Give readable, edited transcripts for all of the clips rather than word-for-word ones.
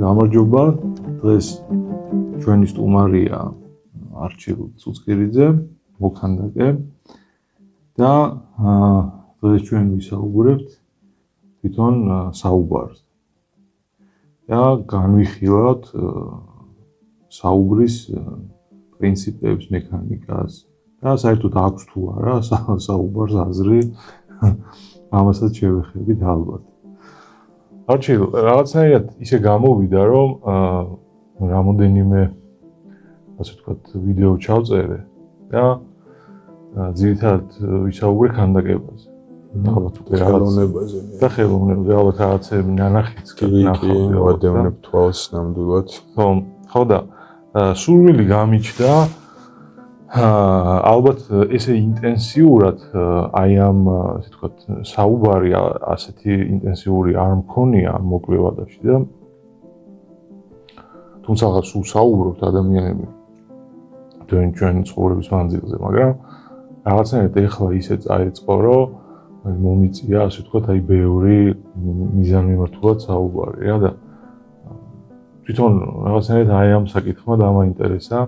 გამარჯობა. დღეს ჩვენი სტუმარია არჩილ ცუცკირიძე, მოქანდაკე და დღეს ჩვენ ვისაუბრებთ თვითონ საუბარზე. და განვიხილავთ საუბრის პრინციპებს, მექანიკას და საერთოდ აქვს თუ არა საუბარს აზრი, ამასაც შევეხებით ალბათ. არჩილ, რაღაცნაირად ისე გამოვიდა, რომ რამოდენიმე ასე ვთქვათ, ვიდეო ჩავწერე და ძირითადად ვისაუბრე ქანდაკებაზე. ალბათ ხელოვნებაზე. და ხელოვნებაზე, ალბათ რაღაცები ნანახიც ვადევნებ თვალს ნამდვილად. ხო და სურვილი გამიჩნდა ალბათ ესე ინტენსიურად აი ამ ასე ვთქვათ საუბარი ასეთი ინტენსიური არ მქონია მოკლე ვადაში და თუმცა სულ საუბრობთ ადამიანები ჩვენ ცხოვრების მანძილზე, მაგრამ რაღაცნაირად ეხლა ისე წაიწყო, რომ მომიწია ასე ვთქვათ აი ბევრი მიზანმიმართულად საუბარი რა და თვითონ რაღაცნაირად აი ამ საკითხმა დამაინტერესა.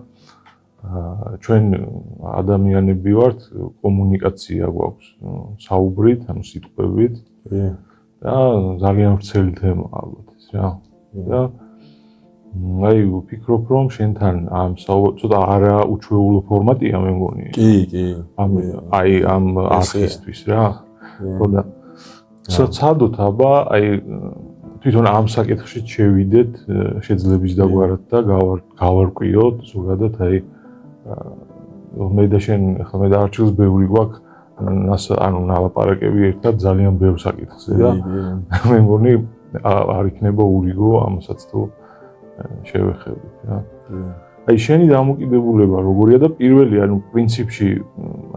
ჩვენ ადამიანები ვართ, კომუნიკაცია გვაქვს საუბრით, ანუ სიტყვებით და ძალიან ვრცელი თემა ალბათ ეს რა. და აი ვფიქრობ, რომ შენთან ამ ცოტა არა უჩვეულო ფორმატია მე მგონი. კი. აი ამ არქისტვის რა. ხო და ცადოთ აბა აი თვითონ ამ საკითხში შევიდეთ შეძლების დაგვარად და გავარკვიოთ ზოგადად აი მე და შენ ხა მე და არჩილს ბევრი გვაქვს ანუ ნალაპარაკები ერთად ძალიან ბევრ საკითხზე და მე მგონი არ იქნება ურიგო ამასაც თუ შევეხებით რა. აი შენი დამოკიდებულება როგორია და პირველი ანუ პრინციპში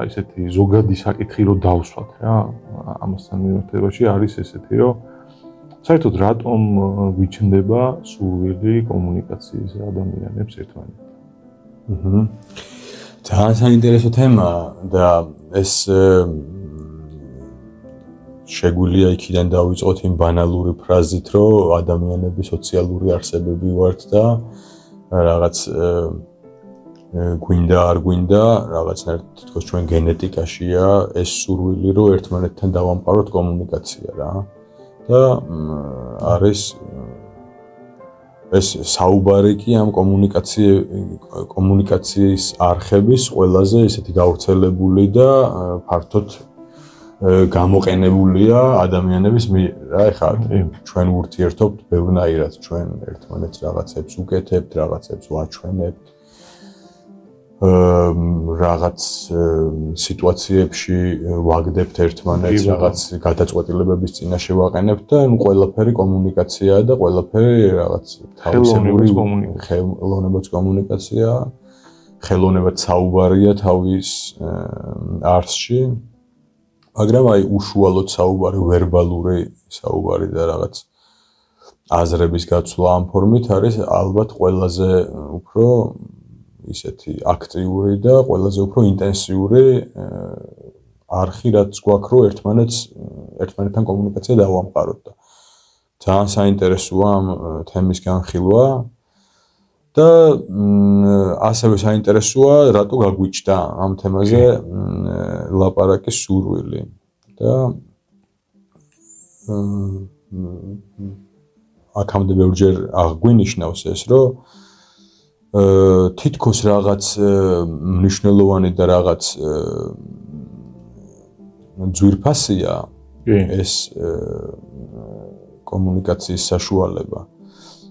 აი ესეთი ზოგადი საკითხი რო დავსვათ რა ამასთან მიმართებაში არის ესეთი რომ საერთოდ რატომ გვიჩნდება სურვილი კომუნიკაციის ადამიანებს ერთმანეთთან? ძალიან საინტერესო თემა და ეს შეგვიძლია იქიდან დავიწყოთ იმ ბანალური ფრაზით, რომ ადამიანები სოციალური არსებები ვართ და რაღაც გვინდა არ გვინდა, რაღაცნაირად თითქოს ჩვენ გენეტიკაშია ეს სურვილი, რომ ერთმანეთთან დავამყაროთ კომუნიკაცია რა. და არის ეს საუბარი კი ამ კომუნიკაციის არხების ყველაზე ესეთი გავრცელებული და ფართოდ გამოყენებულია ადამიანების მიერ რა. ეხლა ჩვენ ურთიერთობთ ბევრნაირად, ჩვენ ერთმანეთს რაღაცებს უკეთებთ, რაღაცებს ვაჩვენებთ. რაღაც სიტუაციებში ვაგდებთ ერთმანეთს, რაღაც გადაწყვეტილებების წინაშე ვაყენებთ და ნუ ყველაფერი კომუნიკაციაა და ყველაფერი რაღაც თავისებური ხელოვნებაც კომუნიკაცია, ხელოვნებაც საუბარია თავის არსში. მაგრამ აი უშუალოდ საუბარი, ვერბალური საუბარი და რაღაც აზრების გაცვლა ამ ფორმით არის ალბათ ყველაზე უფრო ისეთი აქტიური და ყველაზე უფრო ინტენსიური არხი, რაც გვაქვს, რომ ერთმანეთთან კომუნიკაცია დავამყაროთ და ძალიან საინტერესოა ამ თემის განხილვა და ასევე საინტერესოა, რატო გაგვიჩნდა ამ თემაზე ლაპარაკის სურვილი და აქამდე ბევრჯერ აღგვინიშნავს ეს, რომ თითქოს რაღაც მნიშვნელოვანი და რაღაც ძვირფასია ეს კომუნიკაციის საშუალება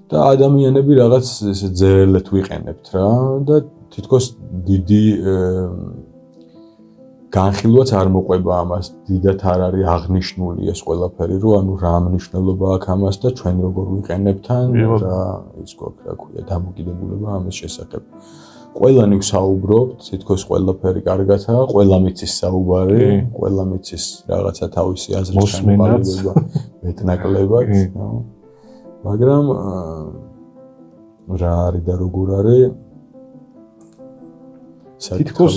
და ადამიანები რაღაც ძერელეთ ვიყენებთ რა და თითქოს დიდი განხილვაც არ მოყვება ამას, დიდად არ არის აღნიშნული ეს ყველაფერი, რომ ანუ რა მნიშვნელობა აქვს ამას და ჩვენ როგორ ვიყენებთ ან რა ის გვაქვს რა ქვია დამოკიდებულება ამის შესახებ. ყველანი ვსაუბრობთ, თითქოს ყველაფერი კარგადაა, ყველა მიცის საუბარი, ყველა მიცის რაღაცა თავისი აზრის ჩამოყალიბება მეტნაკლებად, მაგრამ რა არის და როგორ არის თითქოს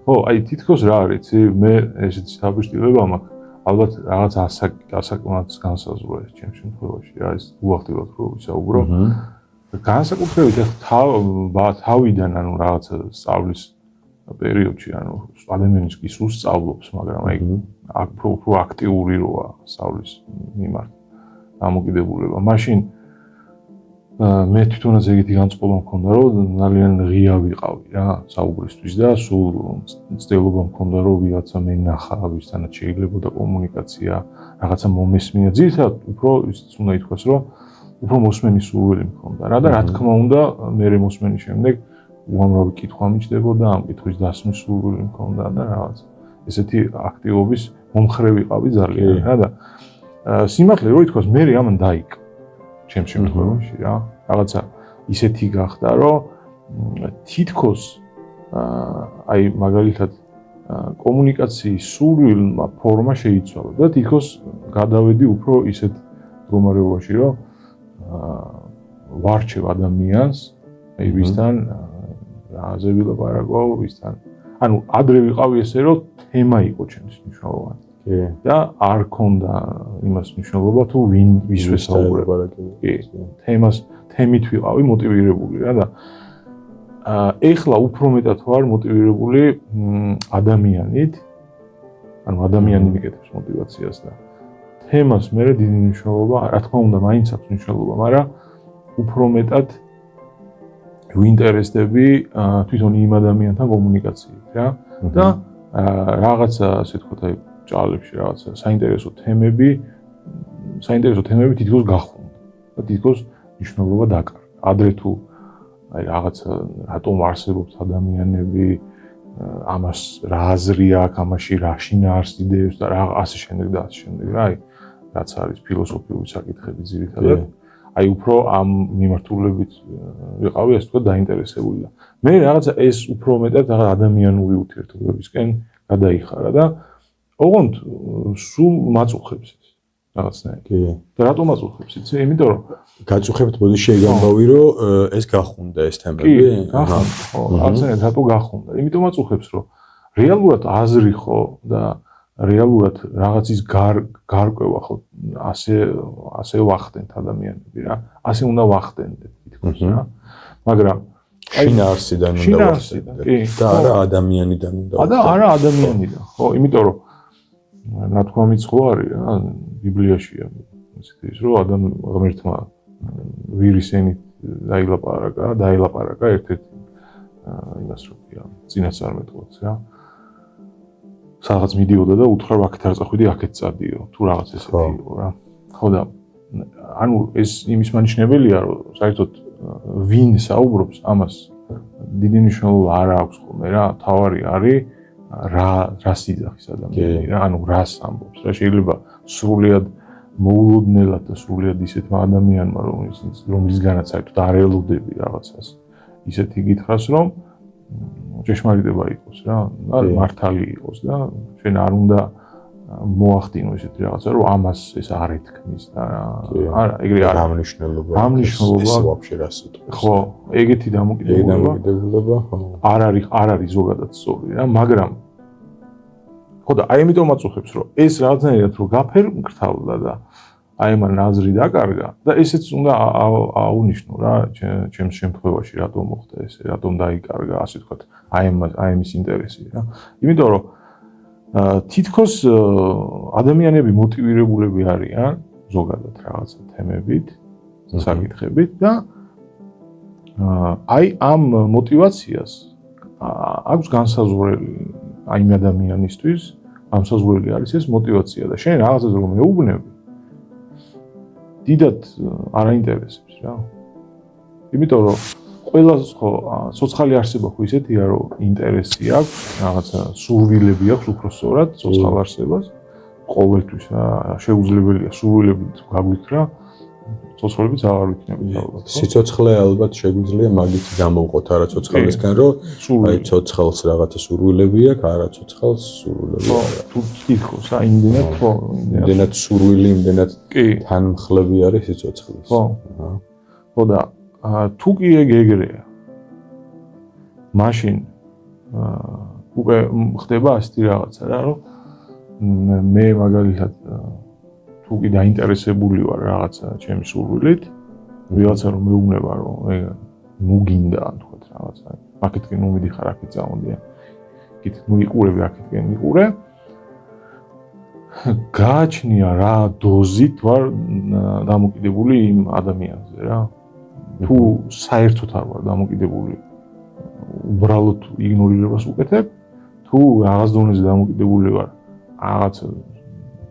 ხო, აი თითქოს რა არის, მე ესეთი საბჭოება მაქვს. ალბათ რაღაც ასაკმაც განსაზღვრა ეს ჩემს შემთხვევაში რა ის უახდებოდ რო ვისაუბრო. განსაკუთრებით თავიდან ანუ რაღაც სწავლის პერიოდში ანუ ადამიანის კი სულ სწავლობს, მაგრამ აი აქ უფრო აქტიური როა სწავლის მიმართ დამოკიდებულება. მაშინ მე თვითონაც ეგეთი განწყობა მქონდა, რომ ძალიან ღია ვიყავი რა საუბრისთვის და სულ ცდილობა მქონდა, რომ ვიღაცა მენახა, ვისთანაც შეიძლებოდა კომუნიკაცია, რაღაცა მომესმინა. ძირითადად უფრო ისიც უნდა ითქვას, რომ უფრო მოსმენის სურვილი მქონდა რა და რა თქმა უნდა, მე მოსმენის შემდეგ უამრავი კითხვა მიჩნდებოდა, ამ კითხვის დასმის სურვილი მქონდა და რაღაც ესეთი აქტივობის მომხრე ვიყავი ძალიან რა და სიმართლე რო ითქვას, მე ამან დაიკ ჩემს შემთხვევაში რა რაღაცა ისეთი გახდა, რომ თითქოს აი მაგალითად კომუნიკაციის სურვილმა ფორმა შეიცვალა და თითქოს გადავედი უფრო ისეთ მდგომარეობაში, რომ ვარჩევ ადამიანს, აი ვისთან რაზე ვილაპარაკო, ვისთან. ანუ ადრე ვიყავი ესე, რომ თემა იყო ჩემთვის მნიშვნელოვანი. და არ ქონდა იმას მნიშვნელობა თუ ვის ვესაუბრებ. კი, თემით ვიყავი მოტივირებული რა და ეხლა უფრო მეტად ვარ მოტივირებული ადამიანით. ანუ ადამიანი მიკეთებს მოტივაციას და თემას მე დიდი მნიშვნელობა, რა თქმა უნდა, მაინც აქვს მნიშვნელობა, მაგრამ უფრო მეტად ვინტერესდები თვითონ იმ ადამიანთან კომუნიკაციით რა და რაღაცა ასე ვთქვათ აი ჭალებში რაღაცა საინტერესო თემები თითქოს გახუნდა და თითქოს მნიშვნელობა დაკარგა. ადრე თუ აი რაღაცა რატომ არსებობს ადამიანები, ამას რა აზრი აქვს, ამაში რა შინაარსი იდეებს და რა ასე შემდეგ და ასე შემდეგ რა აი რაც არის ფილოსოფიური საკითხები ძირითადად. აი უფრო ამ მიმართულებით ვიყავი ასე ვთქვათ დაინტერესებული და მე რაღაცა ეს უფრო მეტად ადამიანური ურთიერთობებისკენ გადაიხარა და ოღონდ სულ მაწუხებს ეს რაღაცნაირად. და რატომ მაწუხებს იცი? იმიტომ რომ გაწუხებთ მოდი შეიგამბავი რომ ეს გახუნდა ეს თემები. კი, გახუნდა. ხო, რაღაცნაირად რატო გახუნდა? იმიტომ მაწუხებს რომ რეალურად აზრი ხო და რეალურად რაღაცის გარკვევა ხო ასე ვახდენთ ადამიანები რა. ასე უნდა ვახდენდეთ თითქოს რა. მაგრამ შინაარსიდან უნდა ვახდენდეთ და არა ადამიანიდან უნდა ვახდენდეთ. და არა ადამიანიდან. ხო, იმიტომ რომ ნათქვამიც ხო არის რა ბიბლიაშია ისეთი ის რომ ღმერთმა ვირისენით დაილაპარაკა ერთ-ერთ იმას როია წინასწარმეტყველს რა. სადღაც მიდიოდა და უთხრა აქეთ არ წახვიდი, აქეთ წადიო, თუ რაღაც ესეთი იყო რა. ხო და ანუ ეს იმის მანიშნებელია, რომ საერთოდ ვინ საუბრობს, ამას დიდი მნიშვნელობა არ აქვს ხოლმე რა. თავარი არის რა სიძახის ადამიანი რა, ანუ რას ამბობს რა. შეიძლება სრულიად მოულოდნელად და სრულიად ისეთმა ადამიანმა, რომლისგანაც საერთოდ არ ელოდები რაღაცას, ისეთი გითხრას, რომ ჭეშმარიტება იყოს რა, მართალი იყოს და შენ არ უნდა მოახდინო ესეთი რაღაცა, რომ ამას ეს არ ეთქმის და არა, ეგრე არ ამნიშნულობა. ამნიშნულობა ვაფშე რა სიტყვა. ხო, ეგეთი დამოკიდებულება არ არის ზოგადად სწორი რა, მაგრამ ხო და აი ამიტომ მაწუხებს, რომ ეს რაღაცნაირად რომ გაფერმკრთალდა და აი მან აზრი დაკარგა და ესეც უნდა აუნიშნო რა ჩემს შემთხვევაში რატომ მოხდა ესე, რატომ დაიკარგა ასე ვთქვათ აი ამის ინტერესი რა. იმიტომ რომ თითქოს ადამიანები მოტივირებულები არიან ზოგადად რაღაცა თემებით, საკითხებით და აი ამ მოტივაციას აქვს განსაზღვრელი აი იმ ადამიანისთვის განსაზღვრელი არის ეს მოტივაცია და შენ რაღაცას რომ მეუბნები დიდად არ აინტერესებს რა. იმიტომ რომ ყველას ხო სოციალური არსება ხო ისეთია რომ ინტერესი აქვს, რაღაცა სურვილები აქვს უпростоრად სოციალურ არსებას. ყოველთვის შეუძლებელია სურვილებით გაგვიქრა, ცოცხლებიც აღარ ვიქნებით ალბათ. სიცოცხლე ალბათ შეგვიძლია მაგით გამოვყოთ არა ცოცხალისგან, რომ აი ცოცხალს რაღაცა სურვილები აქვს, არა ცოცხალს სურვილები არა. თუ თითქოს აი იმდენად ხო, იმდენად სურვილი, იმდენად თანმხლები არის სიცოცხლის. ხო. ხო და თუ კი ეგრეა. მაშინ უკვე ხდება ასეთი რაღაცა რა, რომ მე მაგალითად თუ კი დაინტერესებული ვარ რაღაცა ჩემი სურვილით, ვიღაცა რომ მეუბნება რომ ნუ გინდა თქვათ რაღაცა, აქეთკენ ნუ მიდიხარ, აქეთ წამოდიან. კით ნუ იყურები აქეთკენ მიყურე. გააჩნია რა დოზით ვარ დამოკიდებული იმ ადამიანზე რა. თუ საერთოდ არ ვარ დამოკიდებული, უბრალოდ იგნორირებას უკეთებ, თუ რაღაც დონეზე დამოკიდებული ვარ, რაღაც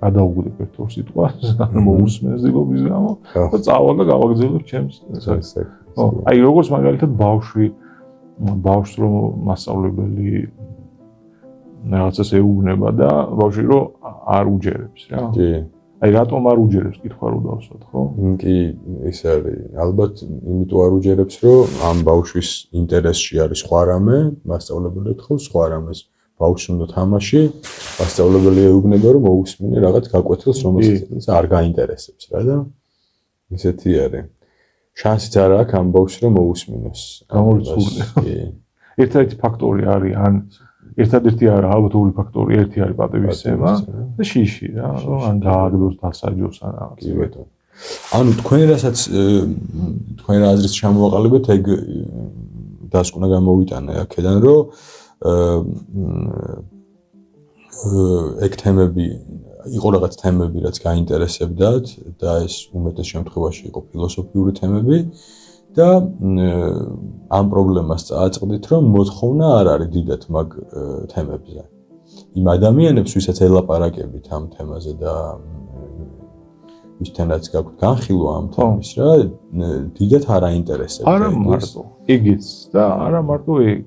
გადავუგდებ ერთ ორ სიტყვას, მოусმენს დილობის გამო და წავალ და გავაგრძელებ ჩემს საქმეს. აი როგორც მაგალითად ბავშვს რომ მასწავლებელი რაღაცას ეუბნება და ბავშვი რომ არ უჯერებს რა. კი. აი რატომ არ უჯერებს კითხვა რო დავსვათ, ხო? კი, ეს არის. ალბათ იმიტომ არ უჯერებს, რომ ამ ბავშვის ინტერესში არის სხვა რამე, მასწავლებელი ეთხოვს სხვა რამეს. ბავშვს უნდა თამაში, მასწავლებელი ეუბნება რომ მოусმინე რაღაც გაკვეთილს, რომელსაც არ გაინტერესებს რა და ისეთი არის. შანსიც არ აქვს ამ ბავშვს რომ მოусმინოს. გამორიცხული. კი. ერთადერთი ფაქტორი არის ან ერთადერთი არა, ალბათ ორი ფაქტორი, ერთი არის პატივისცემა და შიში რა, ან დააგდოს დასაჯოს ან რაღაც. კი ბეთო. ანუ თქვენ რასაც თქვენ აზრით ჩამოვაყალიბეთ, ეგ დასკვნა გამოვიტანე აქედან, რომ ეგ თემები იყო რაღაც თემები, რაც გაინტერესებდათ და ეს უმეტეს შემთხვევაში იყო ფილოსოფიური თემები და ამ პრობლემას წააწყდით, რომ მოთხოვნა არ არის დიდად მაგ თემებზე. იმ ადამიანებს, ვისაც ელაპარაკებით ამ თემაზე და ვისთანაც გაქვთ განხილვა ამ თემის რა, დიდად არ აინტერესებს. არა მარტო ეგეც და არა მარტო ეგ.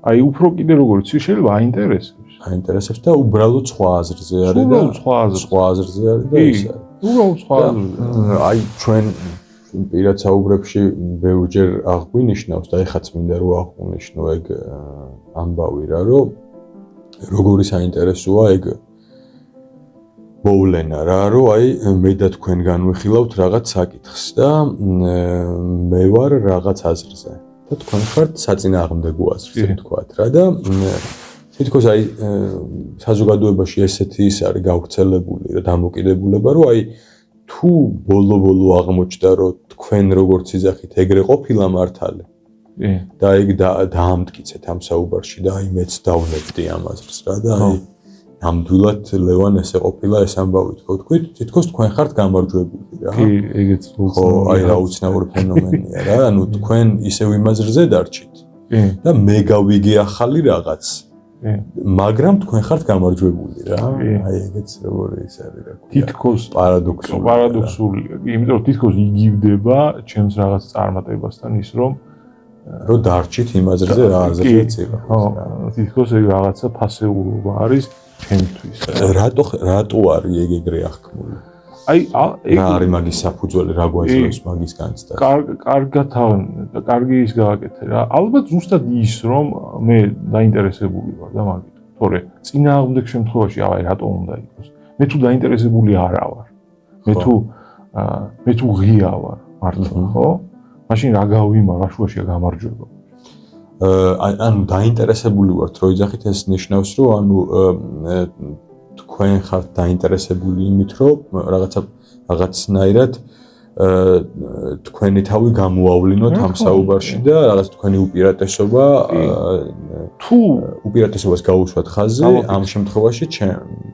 აი უფრო კიდე როგორც შეიძლება აინტერესებს. აინტერესებს და უბრალოდ სხვა აზრზე არის და სხვა აზრზე არის და ის არის. უბრალოდ სხვა აზრზე. აი ჩვენ პირად საუბრებში ბევრჯერ აღგვინიშნავს და ეხაც მინდა რომ აღგვინიშნო ეგ ამბავი რა, რომ როგორი საინტერესოა ეგ მოვლენა რა, რომ აი მე და თქვენ განვიხილავთ რაღაც საკითხს და მე ვარ რაღაც აზრზე. და თქვენ ხართ საწინააღმდეგო აზრზე თქვათ რა და თითქოს აი საზოგადოებაში ესეთი ის არის გავრცელებული და დამოკიდებულება რომ აი თუ ბოლო აღმოჩნდა რომ თქვენ როგორც იძახით ეგრე ყოფილა მართალი და ეგ დაამტკიცეთ ამ საუბარში და აი მეც დავნებდი ამ აზრს რა და აი ნამდვილად ლევან ესე ყოფილა ეს ამბავი თქვით თითქოს თქვენ ხართ გამარჯვებული რა კი ეგეც ხო აი რა უცნაური ფენომენია რა ანუ თქვენ ისევ იმ აზრზე დარჩით და მე გავიგე ახალი რაღაც მაგრამ თქვენ ხართ გამარჯვებული რა აი ეგეც როგორი ის არის რა თითქოს პარადოქსულია იმიტომ რომ თითქოს იგივდება ჩემს რაღაც წარმატებასთან ის რომ დარჩით იმ აზრზე რა აზრზეც იყო ხო თითქოს ეგ რაღაცა ფასეულობა არის ჩემთვის რატო არის ეგ ეგრე აღქმული აი რა არის მაგის საფუძველი რა გვაძლევს მაგის განცდა კარგი ის გააკეთე რა ალბათ ზუსტად ის რომ მე დაინტერესებული ვარ და მაგით თორე წინააღმდეგ შემთხვევაში აი რატო უნდა იყოს მე თუ დაინტერესებული არა ვარ მე თუ ღია ვარ მართლა ხო მაშინ რა გავიმარ რა შუაშია გამარჯვება ანუ დაინტერესებული ვართ რო იძახით ეს ნიშნავს რომ ანუ თქვენ ხართ დაინტერესებული იმით რომ რაღაცნაირად თქვენი თავი გამოავლინოთ ამ საუბარში და რაღაც თქვენი უპირატესობა თუ უპირატესობას გაუსვათ ხაზზე ამ შემთხვევაში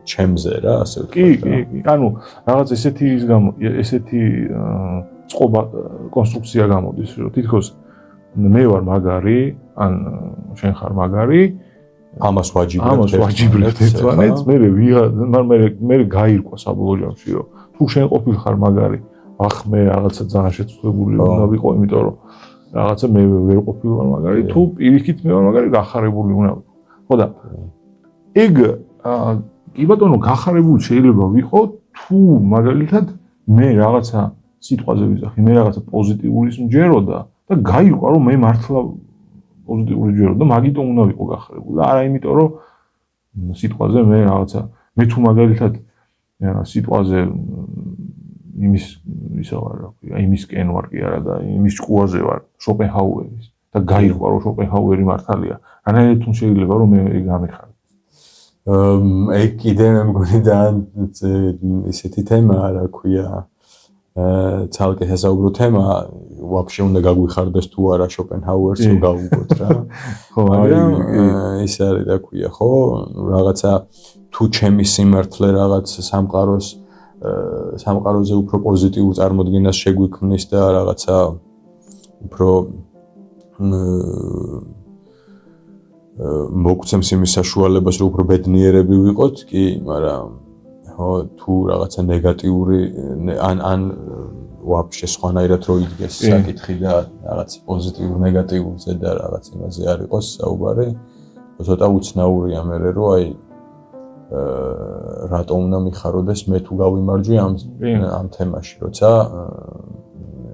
ჩემზე რა ასე ვთქვათ კი ანუ რაღაც ესეთი წყობა კონსტრუქცია გამოდის რომ თითქოს მე ვარ მაგარი ან შენ ხარ მაგარი ამას ვაჯიბებთ ერთმანეთს მე გაირკვა საბოლოო ჯამში რომ თუ შენ ყოფილხარ მაგარი ახ მე რაღაცა ძალიან შეცვლებული უნდა ვიყო იმიტომ რომ რაღაცა მე ვერ ყოფილვარ მაგარი თუ პირიქით მე ვარ მაგარი გახარებული უნდა ვიყო ხო და ეგ კი ბატონო გახარებული შეიძლება ვიყო თუ მაგალითად მე რაღაცა სიტყვაზე ვიზახი მე რაღაცა პოზიტიურის მჯეროდა და გაირკვა რომ მე მართლა პოზიტიური ჯერო და მაგიტომ უნდა ვიყო გახარებული და არა იმიტომ რომ სიტყვაზე მე რაღაცა მე თუ მაგალითად სიტყვაზე იმის ისა ვარ რა ქვია იმისკენ ვარ კი არა და იმის ჭკუაზე ვარ შოპენჰაუერის და გაირკვა რომ შოპენჰაუერი მართალია რანაირად თუ შეიძლება რომ მე გამიხარდე ეგ კიდე მე მგონი და ისეთი თემაა, რა ქვია, ცალკე სასაუბრო თემა, ვაფშე უნდა გაგვიხარდეს თუ არა შოპენჰაუერს გავუგოთ რა. ხო, მაგრამ ის არის, რა ქვია, ხო, რაღაცა თუ ჩემი სიმართლე რაღაც სამყაროზე უფრო პოზიტიურ წარმოდგენას შეგვიქმნის და რაღაცა უფრო მოგცემს იმის საშუალებას, რომ უფრო ბედნიერები ვიყოთ, კი, მაგრამ ხო, თუ რაღაცა ნეგატიური ან ვაფშე სხვანაირად რო იდგეს საკითხი და რაღაც პოზიტიურ ნეგატიურზე და რაღაც იმაზე არ იყოს საუბარი, ცოტა უცნაურია მე რომ აი რატომ უნდა მიხაროდეს მე თუ გავიმარჯვე ამ თემაში, როცა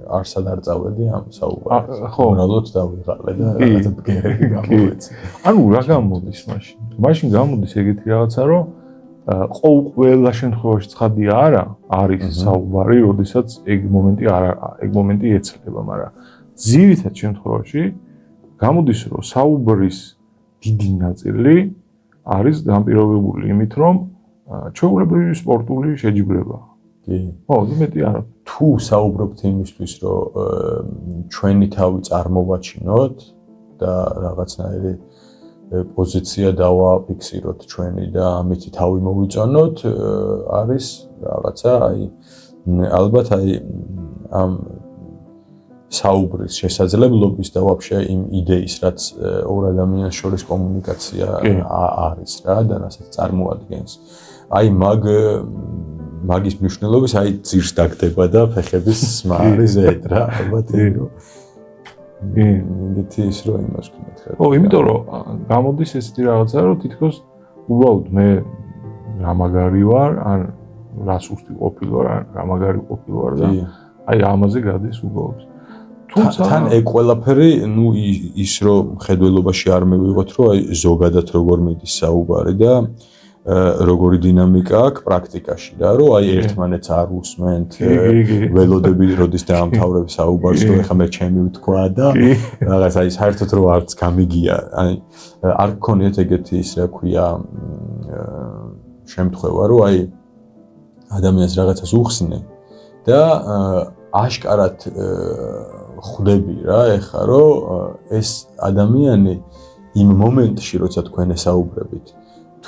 არსად არ წავედი ამ საუბარს. უბრალოდ დავიღალე და რაღაცა ბგერები გამოვეცი. ანუ რა გამოდის მაშინ? მაშინ გამოდის ეგეთი რაღაცა, რომ ყველა შემთხვევაში ცხადია არა არის საუბარი, როდესაც ეგ მომენტი ეცლება, მაგრამ ძირითად შემთხვევაში გამოდის, რომ საუბრის დიდი ნაწილი არის განპირობებული იმით, რომ ჩვეულებრივი სპორტული შეჯიბრება. კი. ხო, იმეთი არა. თუ საუბრობთ იმისთვის, რომ ჩვენი თავი წარმოვაჩინოთ და რაღაცნაირი პოზიცია დავაფიქსიროთ ჩვენი და ამითი თავი მოვიწონოთ, არის რაღაცა, აი ალბათ აი ამ საუბრის შესაძლებლობის და ვაფშე იმ იდეის, რაც ორ ადამიანს შორის კომუნიკაცია არის რა და რასაც წარმოადგენს. აი მაგის მნიშვნელობის აი ძირს დაგდება და ფეხების სმა არის ზედ რა, ალბათ რომ მითი ის რომ იმას ვქნათ რა. ო, იმიტომ რომ გამოდის ესეთი რაღაცა, რომ თითქოს უბრალოდ მე რა მაგარი ვარ, ან რა სუსტი ყოფილვარ, ან რა მაგარი ყოფილვარ და აი ამაზე გადის უბრალოდ. თუმცა თან ეგ ყველაფერი, ნუ ის რომ ხედველობაში არ მივიღოთ, რომ აი ზოგადად როგორ მიდის საუბარი და როგორი დინამიკა აქვს პრაქტიკაში და რომ აი ერთმანეთს არ უსმენთ, ველოდები როდის დაამთავრებ საუბარს, რომ ეხლა მე ჩემი ვთქვა და რაღაც აი საერთოდ რომ არც გამიგია, აი არ გქონიათ ეგეთი ის რა ქვია შემთხვევა, რომ აი ადამიანს რაღაცას უხსნე და აშკარად ხვდები რა ეხლა რომ ეს ადამიანი იმ მომენტში როცა თქვენ ესაუბრებით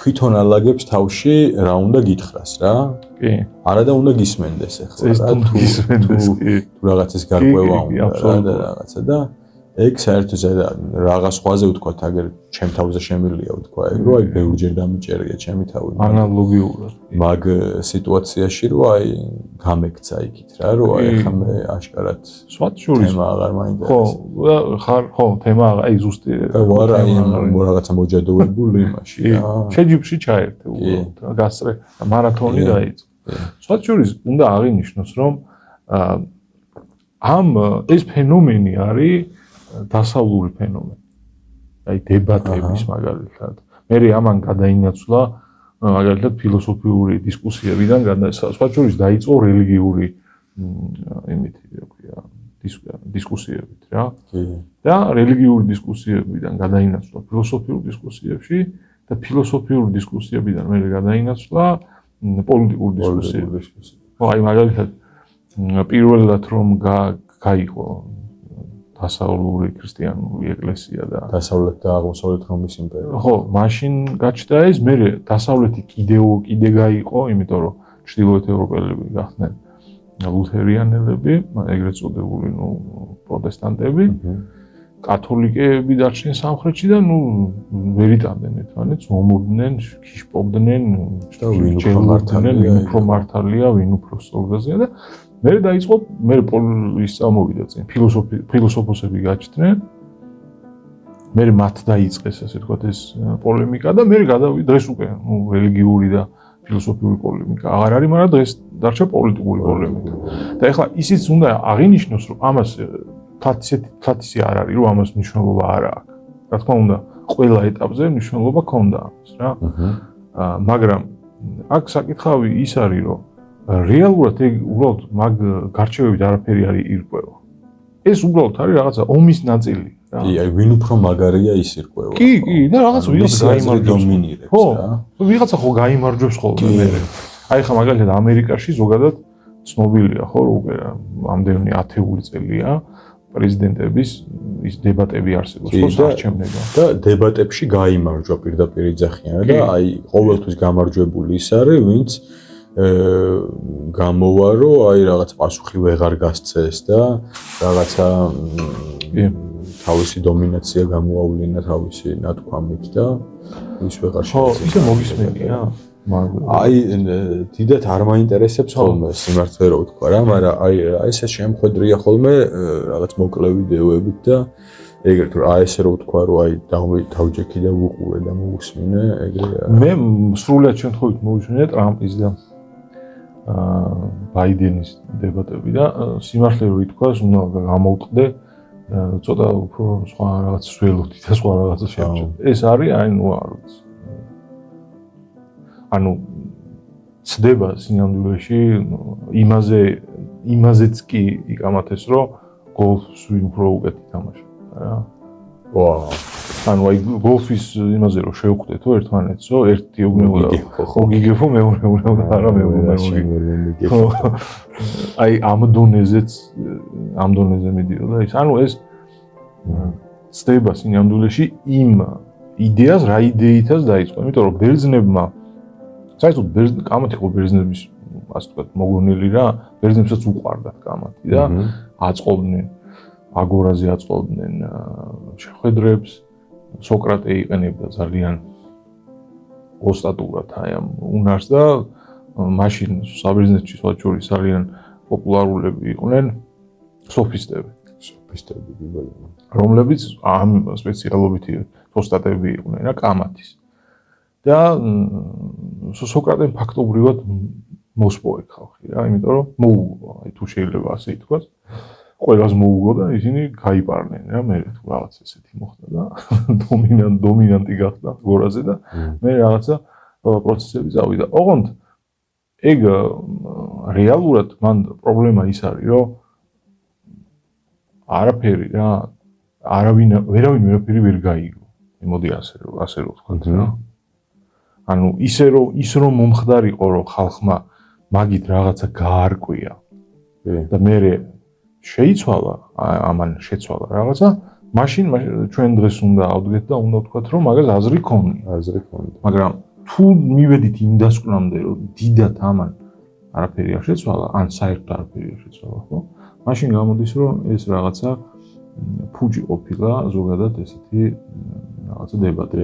თვითონ ალაგებს თავში რა უნდა გითხრას რა? კი. არა და უნდა გისმენდეს ეხლა რა თუ რაღაცის გარკვევა უნდა და რაღაცა და ეგ საერთოდ რაღაც ხვაზე ვთქვა აგერ ჩემ თავზე შემილია ვთქვა ეგ რომ აი ბევრჯერ დამიჭერია ჩემი თავი ანალოგიურად მაგ სიტუაციაში რომ აი გამექცა იქით რა რომ აი ხა მე აშკარად სვათ შორის თემა აღარ მაინტერესებს ხო თემა აი ზუსტი ვარ აი რაღაცა მოჯადოებული იმაში რა შეჯიბრში ჩაერთე უბრალოდ გასწრე მარათონი დაიწყო სვათ შორის უნდა აღინიშნოს რომ ამ ეს ფენომენი არის დასავლური ფენომენი. აი დებატების მაგალითად. მე ამან გადაინაცვლა მაგალითად ფილოსოფიური დისკუსიებიდან სხვა შორის დაიწყო რელიგიური იმითი რა ქვია დისკუსიებით რა. და რელიგიური დისკუსიებიდან გადაინაცვლა ფილოსოფიურ დისკუსიებში და ფილოსოფიური დისკუსიებიდან მე გადაინაცვლა პოლიტიკურ დისკუსიებში. ხო აი მაგალითად პირველად რომ გაიყო დასავლური ქრისტიანული ეკლესია და დასავლეთ და აღმოსავლეთ რომის იმპერია. ხო, მაშინ გაჩნდა ეს, მე დასავლეთი კიდე გაიყო, იმიტომ რომ ჩრდილოეთ ევროპელები გახდნენ ლუთერიანელები, ეგრეთ წოდებული, პროტესტანტები, კათოლიკეები დარჩნენ სამხრეთში და ვერ იტანდნენ ერთმანეთს, მომურდნენ, ქიშპობდნენ, ვინ უფრო მართალია, ვინ უფრო სწორგაზია და მე დაიწყო მე ის წამოვიდა წინ ფილოსოფოსები გაჩნდნენ მე მათ დაიწყეს ასე ვთქვათ ეს პოლემიკა და მე გადავიდე დღეს უკვე რელიგიური და ფილოსოფიური პოლემიკა აღარ არის მაგრამ დღეს დარჩა პოლიტიკური პოლემიკა და ეხლა ისიც უნდა აღინიშნოს რომ ამას თათისი არ არის რომ ამას მნიშვნელობა არ აქვს რა თქმა უნდა ყველა ეტაპზე მნიშვნელობა ქონდა ამას რა მაგრამ აქ საკითხავი ის არის რომ რეალურად ეგ უბრალოდ მაგ გარჩევებით არაფერი არის ირკვევა. ეს უბრალოდ არის რაღაცა ომის ნაწილი. რა. კი, აი ვინ უფრო მაგარია ის ირკვევა. კი, და რაღაც ვიღაცა გაიმარჯვებს დომინირებს რა. ვიღაცა ხო გაიმარჯვებს ხოლმე მე. აი ხა მაგალითად ამერიკაში ზოგადად ცნობილია ხო უკვე ამდენი ათეული წელია პრეზიდენტების ის დებატები არსებობს ხო საარჩევნება. და დებატებში გაიმარჯვა პირდაპირ იძახიან და აი ყოველთვის გამარჯვებული ის არის ვინც გამოვა რომ აი რაღაც პასუხი ვეღარ გასცეს და რაღაცა თავისი დომინაცია გამოავლინა თავისი ნათქვამით და ის ვეღარ შეიძლება. ხო, ისე მოგისმენია. აი დიდათ არ მაინტერესებს ხოლმე სიმართლე რო ვთქვა რა, მაგრამ აი ესე შემხედრია ხოლმე რაღაც მოკლე ვიდეოებით და ეგრეთ რომ აი ესე რო ვთქვა რომ აი დავჯექი და ვუყურე და მოვუსმინე ეგრე მე სრულად შემთხვევით მოვისმინე ტრამპის და ბაიდენის დებატები და სიმართლე რო ითქვას უნდა გამოვტყდე ცოტა უფრო სხვა რაღაც სველოთი და სხვა რაღაცა შევჭრე. ეს არის აი ნუ არ ვიცი. ანუ ცდება სინამდვილეში იმაზეც კი იკამათეს რომ გოლფს ვინ უფრო უკეთ ითამაშებს რა. ვაუ. ანუ აი გოლფის იმაზე რომ შევხვდეთო ერთმანეთსო, ერთი უბნეულა გიგებო მეორე უნდა არა მეორე. აი ამ დონეზე მიდიოდა ის. ანუ ეს ცდება სინამდვილეში იმ იდეას რა იდეითაც დაიწყო. იმიტომ რომ ბერძნებმა საერთოდ კამათი ხო ბერძნების ასე ვთქვათ მოგონილი რა, ბერძნებსაც უყვარდათ კამათი და აწყობდნენ აგორაზე აწყობდნენ შეხვედრებს. სოკრატე იყენებდა ძალიან ოსტატურად აი ამ უნარს და მაშინ საბერძნეთში სხვა შორის ძალიან პოპულარულები იყვნენ სოფისტები, რომლებიც ამ სპეციალობითი ოსტატები იყვნენ რა კამათის. და სოკრატემ ფაქტობრივად მოსპოე ხალხი რა, იმიტომ რომ მოუგო, აი თუ შეიძლება ასე ითქვას. ყველას მოუგო და ისინი გაიპარნენ რა მე თუ რაღაც ესეთი მოხდა და დომინანტი გახდა გორაზე და მე რაღაცა პროცესები წავიდა. ოღონდ ეგ რეალურად მან პრობლემა ის არის რომ არაფერი რა ვერავინ ვერაფერი ვერ გაიგო. მოდი ასე რომ ვთქვათ რა. ანუ ის რომ მომხდარიყო რომ ხალხმა მაგით რაღაცა გაარკვია და მე შეიცვალა ამან შეცვალა რაღაცა მაშინ ჩვენ დღეს უნდა ავდგეთ და უნდა ვთქვათ რომ მაგას აზრი ქონია მაგრამ თუ მივედით იმ დასკვნამდე რომ დიდათ ამან არაფერი არ შეცვალა ან საერთოდ არაფერი არ შეცვალა ხო მაშინ გამოდის რომ ეს რაღაცა ფუჭი ყოფილა ზოგადად ესეთი რაღაცა დებატი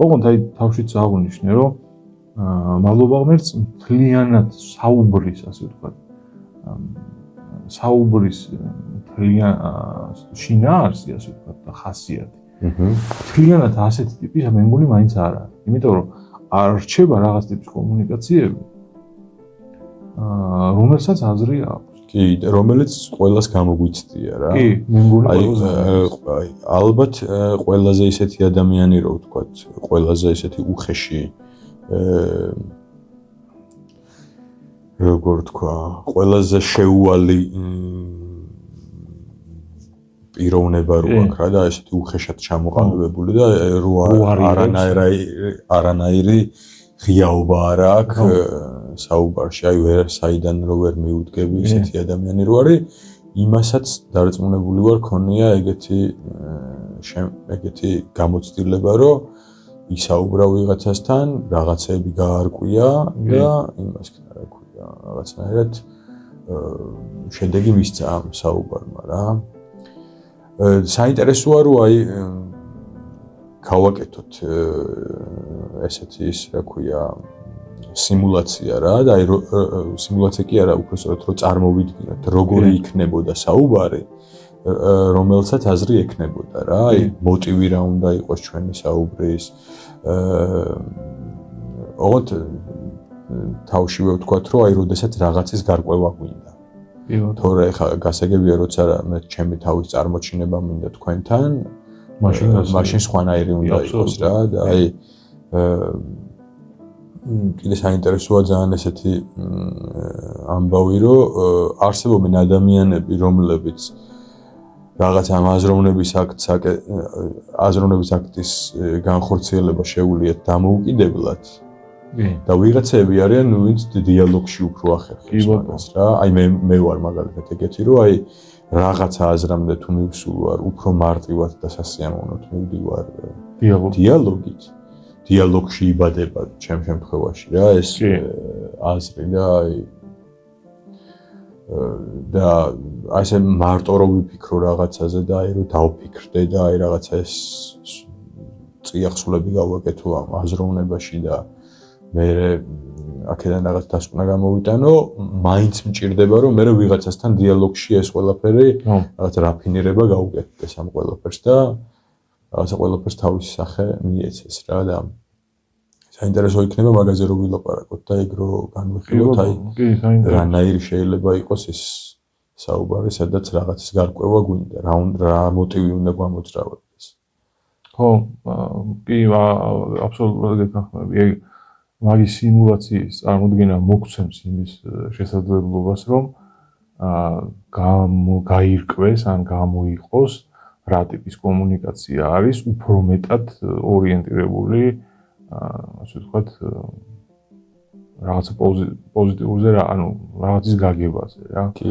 ოღონდ აი თავშიც აღნიშნე რომ მადლობა ღმერთს მთლიანად საუბრის ასე ვთქვათ საუბრის მთლიან შინაარსი ასე ვთქვათ და ხასიათი მთლიანად ასეთი ტიპის მე მგონი მაინც არ არის იმიტომ რომ არ რჩება რაღაც ტიპის კომუნიკაციები რომელსაც აზრი აქვს კი რომელიც ყველას გამოგვიცდია რა კი მე მგონი აი ალბათ ყველაზე ისეთი ადამიანი რო ვთქვათ ყველაზე ისეთი უხეში როგორ თქვა ყველაზე შეუვალი პიროვნება რო აქვს რა და ესეთი უხეშად ჩამოყალიბებული და რო არანაირი ღიაობა არ აქვს საუბარში აი ვერ საიდან რო ვერ მიუდგები ესეთი ადამიანი რო არის იმასაც დარწმუნებული ვარ ქონია ეგეთი გამოცდილება რომ ისაუბრა ვიღაცასთან რაღაცები გაარკვია და იმას რა ქვია რაღაცნაირად შედეგი მისცა ამ საუბარმა რა საინტერესოა რომ აი გავაკეთოთ ესეთი ის რა ქვია სიმულაცია რა და აი სიმულაცია კი არა უბრალოდ რომ წარმოვიდგინოთ როგორი იქნებოდა საუბარი რომელსაც აზრი ექნებოდა რა აი მოტივი რა უნდა იყოს ჩვენი საუბრის ოღონდ თავშივე ვთქვათ რომ აი როდესაც რაღაცის გარკვევა გვინდა თორე ხა გასაგებია როცა მე ჩემი თავის წარმოჩინება მინდა თქვენთან მაშინ სხვანაირი უნდა იყოს რა და აი კიდე საინტერესოა ძალიან ესეთი ამბავი რომ არსებობენ ადამიანები რომლებიც რაღაც ამ აზროვნების აქტის განხორციელება შეუულიათ დამოუკიდებლად და ვიღაცები არიან ვინც დიალოგში უფრო ახერხებს მაგას რა აი მე ვარ მაგალითად ეგეთი რომ აი რაღაცა აზრამდე თუ მივსულ ვარ უფრო მარტივად და სასიამოვნოდ მივდივარ დიალოგით დიალოგში იბადება ჩემ შემთხვევაში რა ეს აზრი და აი და ასე მარტო რომ ვიფიქრო რაღაცაზე და აი რომ დავფიქრდე და აი რაღაცა ეს წიაღსულები გავაკეთო ამ აზროვნებაში და მე აქედან რაღაც დასკვნა გამოვიტანო მაინც მჭირდება რომ მე ვიღაცასთან დიალოგში ეს ყველაფერი რაღაც რაფინირება გავუკეთდეს ამ ყველაფერს და რაღაცა ყველაფერს თავისი სახე მიეცეს რა და საინტერესო იქნება მაგაზე რომ ვილაპარაკოთ და ეგ რო განვიხილოთ აი რანაირი შეიძლება იყოს ეს საუბარი სადაც რაღაცის გარკვევა გვინდა რა მოტივი უნდა გამოძრავდეს ხო კი აბსოლუტურად გეთანხმები მაგის სიმულაციის წარმოდგენა მოგცემს იმის შესაძლებლობას რომ გაირკვეს ან გამოიყოს რა ტიპის კომუნიკაცია არის უფრო მეტად ორიენტირებული ასე ვთქვათ რაღაცა პოზიტიურზე რა ანუ რაღაცის გაგებაზე რა კი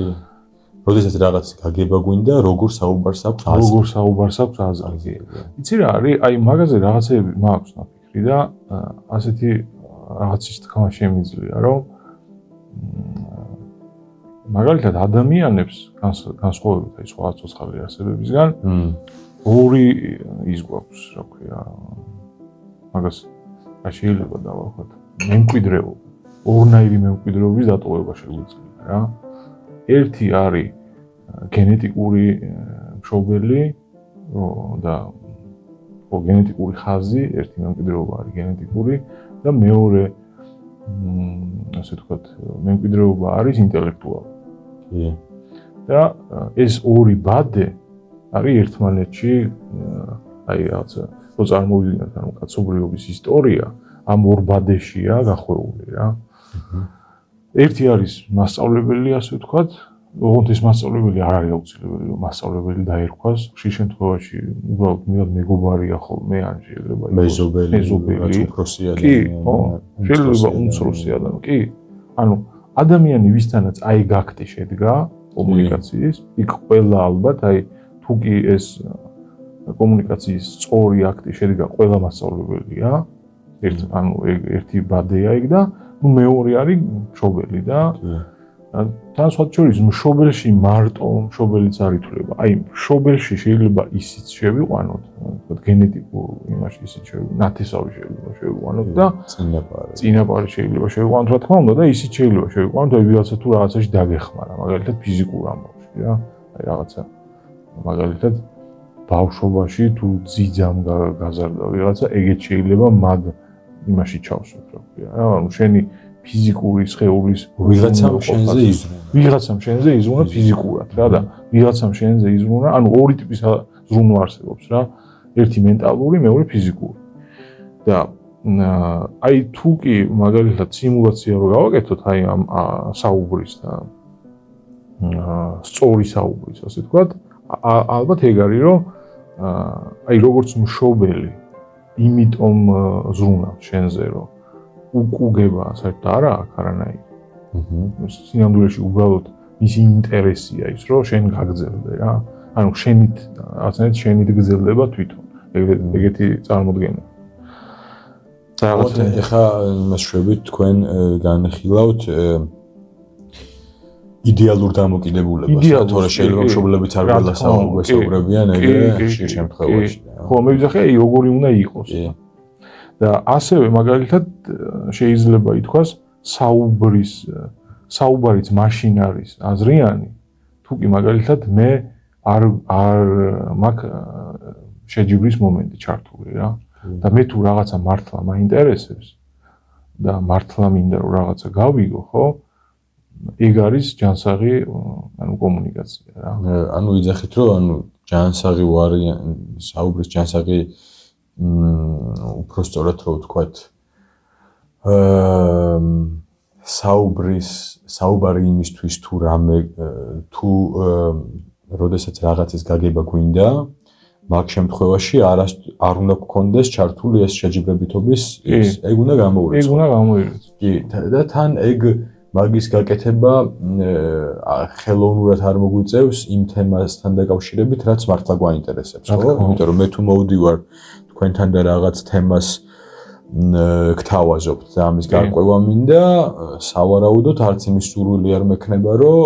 როდესაც რაღაცის გაგება გვინდა როგორ საუბარს აქვს აზრი იცი რა არის აი მაგაზე რაღაცები მაქვს ნაფიქრი და ასეთი რაღაცის თქმა შემიძლია რომ მაგალითად ადამიანებს განსხვავებით აი სხვა ცოცხალი არსებებისგან ორი ის გვაქვს რა ქვია მაგას შეიძლება დავახოთ მემკვიდრეობა ორნაირი მემკვიდრეობის დატოვება შეგვიძლია რა ერთი არის გენეტიკური მშობელი და გენეტიკური ხაზი ერთი მემკვიდრეობა არის გენეტიკური და მეორე ასე ვთქვათ მემკვიდრეობა არის ინტელექტუალური და ეს ორი ბადე არის ერთმანეთში აი რაღაცა რო წარმოვიდგინოთ ანუ კაცობრიობის ისტორია ამ ორ ბადეშია გახვეული რა ერთი არის მასწავლებელი ასე ვთქვათ ოღონდ ეს მასწავლებელი არ არის აუცილებელი რომ მასწავლებელი დაერქვას ხშირ შემთხვევაში უბრალოდ მეგობარია ხოლმე ან შეიძლება მეზობელი უფროსი ადამიანი შეიძლება უმცროსი ადამიანი კი ანუ ადამიანი ვისთანაც აი გაქტი შედგა კომუნიკაციის იქ ყველა ალბათ აი თუ კი ეს კომუნიკაციის სწორი აქტი შედგა ყველა მასწავლებელია ერთი ბადეა იქ და მეორე არის მშობელი და თან სხვადასხვა მშობელში მარტო მშობელიც არ ითვლება. აი მშობელში შეიძლება ისიც შევიყვანოთ, თქო გენეტიკურ იმაში ისიც ნათესავი შეიძლება შევიყვანოთ და წინაპარი შეიძლება შევიყვანოთ, რა თქმა უნდა და ისიც შეიძლება შევიყვანოთ, აი ვიღაცა თუ რაღაცაში დაგეხმარა, მაგალითად ფიზიკურ ამბავში რა. აი რაღაცა მაგალითად ბავშვობაში თუ ძიძამ გაზარდა ვიღაცა, ეგეც შეიძლება მაგ იმაში ჩავსვათ, რა ქვია. ანუ შენი ფიზიკური სხეულის ვიღაცამ შენზე იზრუნა ფიზიკურად რა და ვიღაცამ შენზე იზრუნა, ანუ ორი ტიპის ზრუნვა არსებობს რა. ერთი მენტალური, მეორე ფიზიკური. და აი თუ კი მაგალითად სიმულაცია რო გავაკეთოთ აი ამ საუბრის და სწორი საუბრის, ასე ვთქვათ, ალბათ ეგ არის რომ აი როგორც მშობელი იმიტომ ზრუნავს შენზე რომ უკუგება საერთოდ არა აქვს არანაირი. სინამდვილეში უბრალოდ მისი ინტერესია ის რომ შენ გაგრძელდე რა. ანუ შენით რაღაცნაირად შენით გრძელდება თვითონ. ეგეთი წარმოდგენა. ეხლა იმას შვებით თქვენ განხილავთ იდეალურ დამოკიდებულებას, თორე შეიძლება მშობლებიც არ გასაუბრებიან ეგრე ხშირ შემთხვევაში. ხო, მე ვიძახე აი როგორი უნდა იყოს. და ასევე მაგალითად შეიძლება ითქვას საუბარიც მაშინ არის აზრიანი თუ კი მაგალითად მე არ მაქვს შეჯიბრის მომენტი ჩართული რა და მე თუ რაღაცა მართლა მაინტერესებს და მართლა მინდა რომ რაღაცა გავიგო ხო ეგ არის ჯანსაღი ანუ კომუნიკაცია რა ანუ ვიძახით რომ ანუ ჯანსაღი საუბრის ჯანსაღი უფრო სწორად რო ვთქვათ საუბარი იმისთვის თუ რამე თუ როდესაც რაღაცის გაგება გვინდა, მაგ შემთხვევაში არ უნდა გქონდეს ჩართული ეს შეჯიბრებითობის ის. ეგ უნდა გამოირიცხოს. ეგ უნდა გამოირიცხოს. კი, და თან ეგ მაგის გაკეთება ხელოვნურად არ მოგვიწევს იმ თემასთან დაკავშირებით, რაც მართლა გვაინტერესებს, ხო? იმიტომ რომ მე თუ მოვდივარ თქვენთან და რაღაც თემას გთავაზობთ და ამის გარკვევა მინდა, სავარაუდოდ არც იმის სურვილი არ მექნება, რომ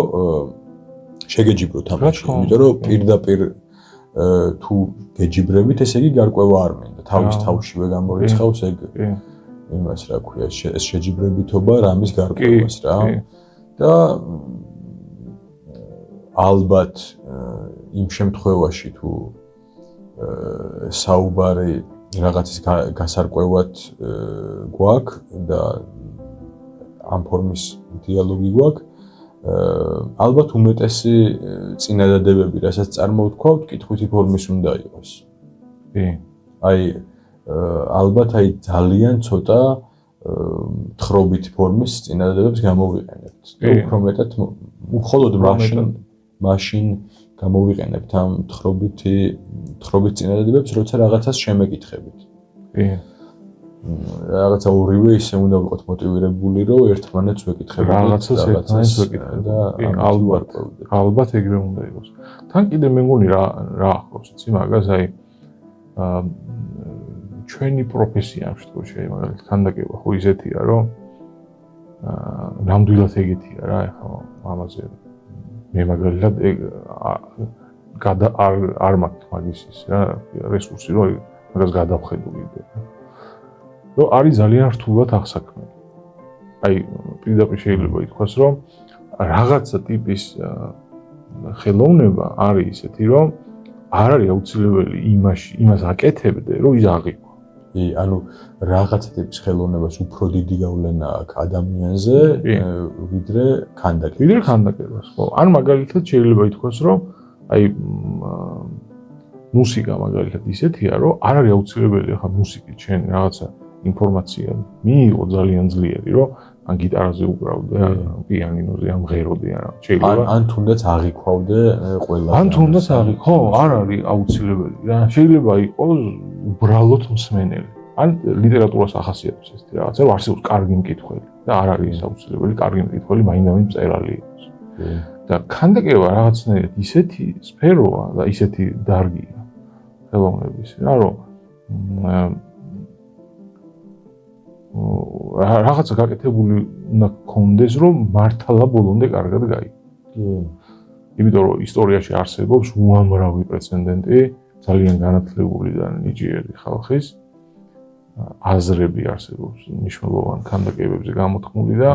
შეგეჯიბროთ ამაში, იმიტომ რომ პირდაპირ თუ გეჯიბრებით, ესე იგი გარკვევა არ მინდა. თავის თავშივე გამორიცხავს ეგ იმას რა ქვია, ეს შეჯიბრებითობა რამის გარკვევას რა. და ალბათ იმ შემთხვევაში თუ საუბარი რაღაცის გასარკვევად გვაქვს და ამ ფორმის დიალოგი გვაქვს, ალბათ უმეტესი წინადადებები, რასაც წარმოვთქვავთ, კითხვითი ფორმის უნდა იყოს. აი ალბათ ძალიან ცოტა თხრობითი ფორმის წინადადებებს გამოვიყენებთ. და უფრო მეტად მხოლოდ მაშინ გამოვიყენებთ ამ თხრობით წინადადებებს, როცა რაღაცას შემეკითხებით. რაღაცა ორივე ისე უნდა ვიყოთ მოტივირებული, რომ ერთმანეთს ვეკითხებოდეთ რაღაცას და ალბათ ეგრე უნდა იყოს. თან კიდე მე მგონი რა ახლავს იცი მაგას, აი ჩვენი პროფესია ამ შემთხვევაში, მაგალითად ქანდაკება ხო ისეთია, რომ ნამდვილად ეგეთია რა, ეხლა ამაზე მე მაგალითად არ მაქვს მაგის ის რა რესურსი, რომ მაგას გადავხედო კიდე. რომ არის ძალიან რთულად აღსაქმე. აი პირდაპირ შეიძლება ითქვას, რომ რაღაცა ტიპის ხელოვნება არის ისეთი, რომ არ არის აუცილებელი იმას აკეთებდე, რომ ის აღიქვა. ანუ რაღაცა ტიპის ხელოვნებას უფრო დიდი გავლენა აქვს ადამიანზე, ვიდრე ქანდაკებას. ხო. ან მაგალითად შეიძლება ითქვას, რომ აი მუსიკა მაგალითად ისეთია, რომ არ არის აუცილებელი ახლა მუსიკით შენ რაღაცა ინფორმაცია მიიღო ძალიან ძლიერი, რომ ან გიტარაზე უკრავდე, ან პიანინოზე, ან მღეროდე, ან შეიძლება ან თუნდაც აღიქვავდე ყველა. ან თუნდაც ხო, არ არის აუცილებელი რა. შეიძლება იყოს უბრალოდ მსმენელი. ან ლიტერატურას ახასიათებს ეს რაღაცა, რომ არსებობს კარგი მკითხველი და არ არის აუცილებელი კარგი მკითხველი მაინდამაინც მწერალი იყოს. და ქანდაკება რაღაცნაირად ისეთი სფეროა და ისეთი დარგია ხელოვნების, რა რომ რაღაცა გაკეთებული უნდა გქონდეს, რომ მართლა ბოლომდე კარგად გაიგო. იმიტომ რომ ისტორიაში არსებობს უამრავი პრეცედენტი ძალიან განათლებული და ნიჭიერი ხალხის აზრები არსებობს მნიშვნელოვან ქანდაკებებზე გამოთქმული და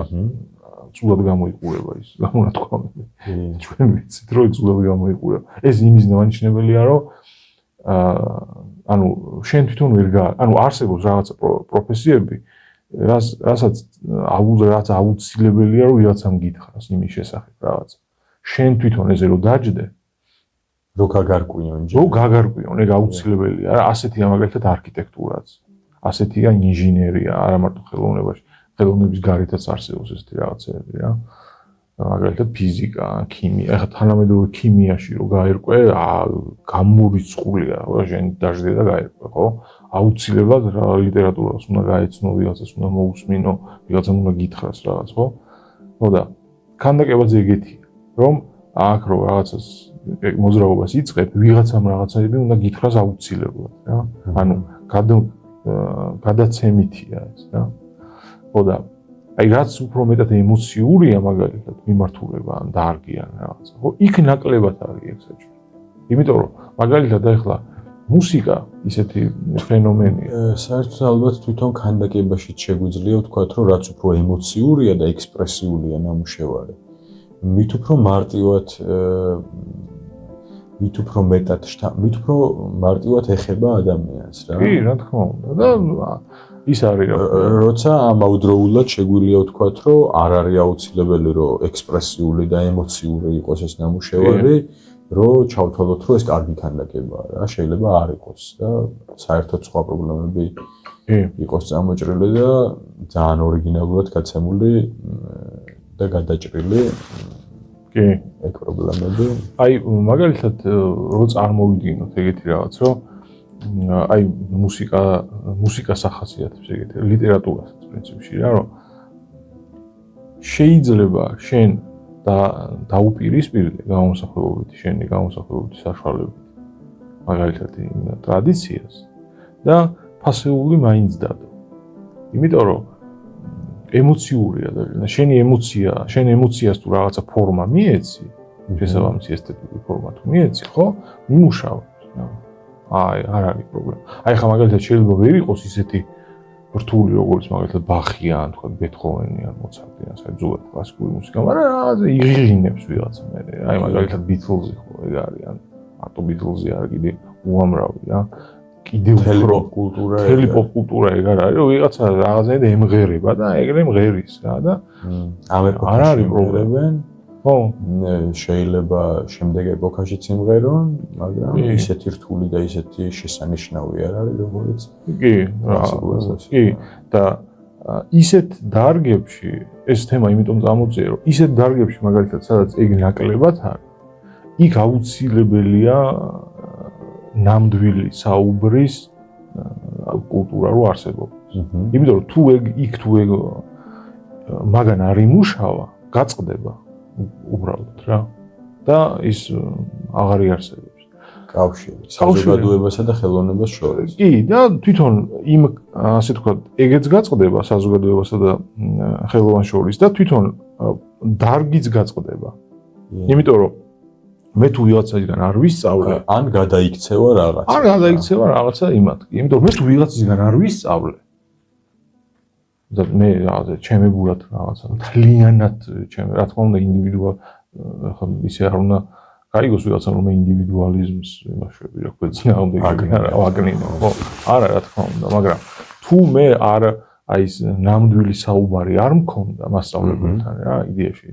ცუდად გამოიყურება ის გამონათქვამები. ჩვენ ვიცით, რომ ცუდად გამოიყურება. ეს იმის დანიშნებელია, რომ ანუ შენ თვითონ ვერ ანუ არსებობს რაღაცა პროფესიები, რასაც აუცილებელია, რომ ვიღაცამ გითხრას იმის შესახებ რაღაცა. შენ თვითონ ესე რომ დაჯდე, რომ გაგარკვიონ. ეგ აუცილებელია. ასეთია მაგალითად არქიტექტურაც. ასეთია ინჟინერია, არა მარტო ხელოვნებაში, ხელოვნების გარეთაც არსებობს ესეთი რაღაცები რა. მაგალითად ფიზიკა, ქიმია, ეხლა თანამედროვე ქიმიაში რო გაერკვე, გამორიცხულია, რა შენ დაждდე და გაერკვე, ხო? აუცილებლად ლიტერატურას უნდა გაეცნო, ვიღაცას უნდა მოусმინო, ვიღაცამ უნდა გითხრას რაღაც, ხო? ხო და ქანდაკებაზე ეგეთია, რომ აქ რო რაღაცას მოძრაობას იწყებ, ვიღაცამ რაღაცები უნდა გითხრას აუცილებლად, რა. ანუ გადაცემითია ეს, რა. ხო და აი რაც უფრო მეტად ემოციურია მაგალითად მიმართულება ან დარგი ან რაღაცა, ხო, იქ ნაკლებად არის ეს საჭირო. იმიტომ რომ მაგალითად ახლა მუსიკა ისეთი ფენომენია. საერთოდ ალბათ თვითონ ქანდაკებაშიც შეგვიძლია ვთქვათ, რომ რაც უფრო ემოციურია და ექსპრესიულია ნამუშევარი, მით უფრო მარტივად ეხება ადამიანს რა. კი, რა თქმა უნდა. და ის არის როცა ამავდროულად შეგვიძლია ვთქვათ, რომ არ არის აუცილებელი, რომ ექსპრესიული და ემოციური იყოს ეს ნამუშევარი, რომ ჩავთვალოთ, რომ ეს კარგი ქანდაკებაა რა, შეიძლება არ იყოს და საერთოდ სხვა პრობლემები იყოს წამოჭრილი და ძალიან ორიგინალურად გაცემული და გადაჭრილი კი, ეგ პრობლემები. აი, მაგალითად, რო წარმოვიდგინოთ ეგეთი რაღაც, რომ აი, მუსიკას ახასიათებს ეგეთი, ლიტერატურასაც პრინციპში რა, რომ შეიძლება შენ დაუპირისპირდე გამომსახველობითი შენი გამომსახველობითი საშუალებით მაგალითად იმ ტრადიციას და ფასეული მაინც დადო. იმიტომ რომ ემოციურია და შენი ემოციას თუ რაღაცა ფორმა მიეცი, შესაბამისი ესთეტიკური ფორმა თუ მიეცი, ხო? მიმუშავებს რა. აი, არ არის პრობლემა. აი, ხა მაგალითად შეიძლება ვერ იყოს ისეთი რთული როგორც მაგალითად ბახი ან თქვა ბეთჰოვენი ან მოცარტი ან საერთოდ კლასიკური მუსიკა, მაგრამ რაღაცა იღიღინებს ვიღაცა მე. აი, მაგალითად ბითლზი ხო ეგ არის ან მარტო ბითლზი არ კიდე უამრავი რა. კიდევ უფრო მთელი პოპ კულტურა ეგ არ არის, რომ ვიღაცა რაღაცნაირად ემღერება და ეგრე მღერის რა და არ არის პრობლემა. ხო, შეიძლება შემდეგ ეპოქაშიც იმღერონ, მაგრამ ისეთი რთული და ისეთი შესანიშნავი არ არის, როგორც კი, კი და ისეთ დარგებში ეს თემა იმიტომ წამოწია, რომ ისეთ დარგებში მაგალითად სადაც ეგ ნაკლებად არის, იქ აუცილებელია ნამდვილი საუბრის კულტურა რო არსებობს. იმიტომ რომ თუ ეგ მაგან არ იმუშავა, გაწყდება უბრალოდ რა და ის აღარ იარსებებს კავშირი საზოგადოებასა და ხელოვნებას შორის. კი და თვითონ იმ ასე თქვა ეგეც გაწყდება საზოგადოებასა და ხელოვნებას შორის და თვითონ დარგიც გაწყდება. იმიტომ რომ მე თუ ვიღაცისგან არ ვისწავლე ან გადაიქცევა რაღაცა. არ გადაიქცევა რაღაცა იმათი. იმიტომ რომ მე თუ ვიღაცისგან არ ვისწავლე და მე რაღაცა ჩემებურად რაღაცა მთლიანად ჩემი რა თქმა უნდა ინდივიდუალ ხო ისე არ უნდა გაიგოს ვიღაცამ რომ ინდივიდუალიზმს იმაშვები რა ქვია ვაგნინო ხო არა რა თქმა უნდა მაგრამ თუ მე არ აი ეს ნამდვილი საუბარი არ მქონდა მასწავლებელთან რა იდეაში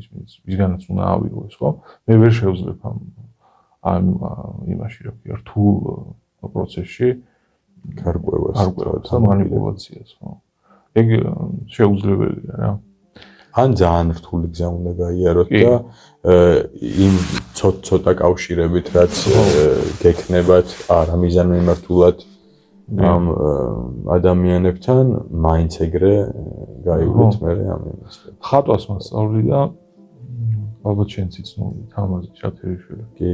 ისგანაც უნდა ავიღოს ხო მე ვერ შევძლებ ამ იმაში რა ქვია რთულ პროცესში გარკვევას და მანიპულაციას ხო ეგ შეუძლებელია რა. ან ძალიან რთული გზა უნდა გაიაროთ და იმ ცოტა კავშირებით რაც გექნებათ არა მიზანმიმართულად ამ ადამიანებთან მაინც ეგრე გაიგოთ მე ამ იმას. ხატვას მასწავლი და ალბათ შენც იცნობი თამაზი შათერიშვილი. კი.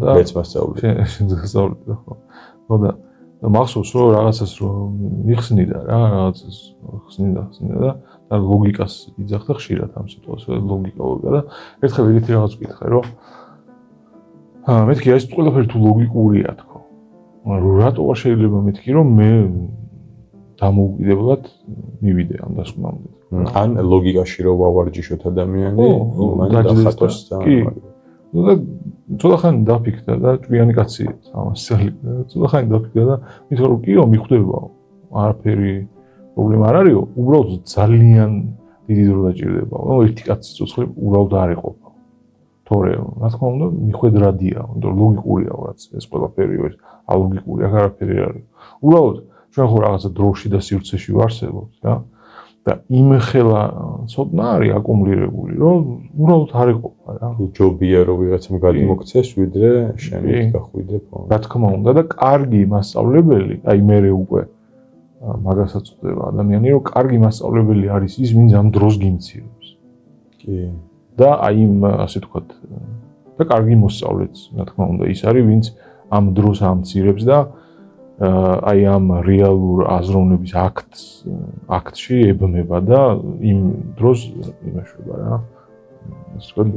და მეც მასწავლი. შენც მასწავლი ხო. ხო და მახსოვს რომ რაღაცას რომ მიხსნიდა რა რაღაცას ხსნიდა და ლოგიკას იძახდა ხშირად ამ სიტუაციაზე ლოგიკა და ერთხელ ეგეთი რაღაც ვკითხე რომ მეთქი ეს ყველაფერი თუ ლოგიკურია თქო რატო არ შეიძლება მეთქი რომ მე დამოუკიდებლად მივიდე ამ დასკვნამდე ან ლოგიკაში რომ ვავარჯიშოთ ადამიანი იმან დახატოს და ცოტა ხანი დაფიქრდა და ჭვიანი კაცი ამას წელიწადია ცოტა ხანი დაფიქრდა და მithora რომ კიო მიხვდებაო არაფერი პრობლემა არ არისო უბრალოდ ძალიან დიდი დრო დაჭირდებაო რომ ერთი კაცი ცოცხლი უბრალოდ არ იყოფა თორე რა თქმა უნდა მიხვედრადია იმიტომ რომ ლოგიკურია რაც ეს ყველაფერი ეს ალოგიკური არაფერი არ არის უბრალოდ ჩვენ ხო რაღაცა დროში და სივრცეში ვარსებობთ რა და იმხელა ცოტნა არის აკუმულირებული, რომ უბრალოდ არ იყოფა რა. ჯობია რომ ვიღაცამ გადმოგცეს, ვიდრე შენი გახვიდე ფონი. რა თქმა უნდა და კარგი მასწავლებელი, აი მე უკვე მაგასაც ხვდება ადამიანი, რომ კარგი მასწავლებელი არის ის, ვინც ამ დროს გიმცირებს. კი. და აი იმ ასე ვთქვათ და კარგი მოსწავლეც, რა თქმა უნდა, ის არის, ვინც ამ დროს ამცირებს და აი ამ რეალურ აზროვნების აქტში ებმება და იმ დროს იმეშვება რა. ასე ვთქვათ,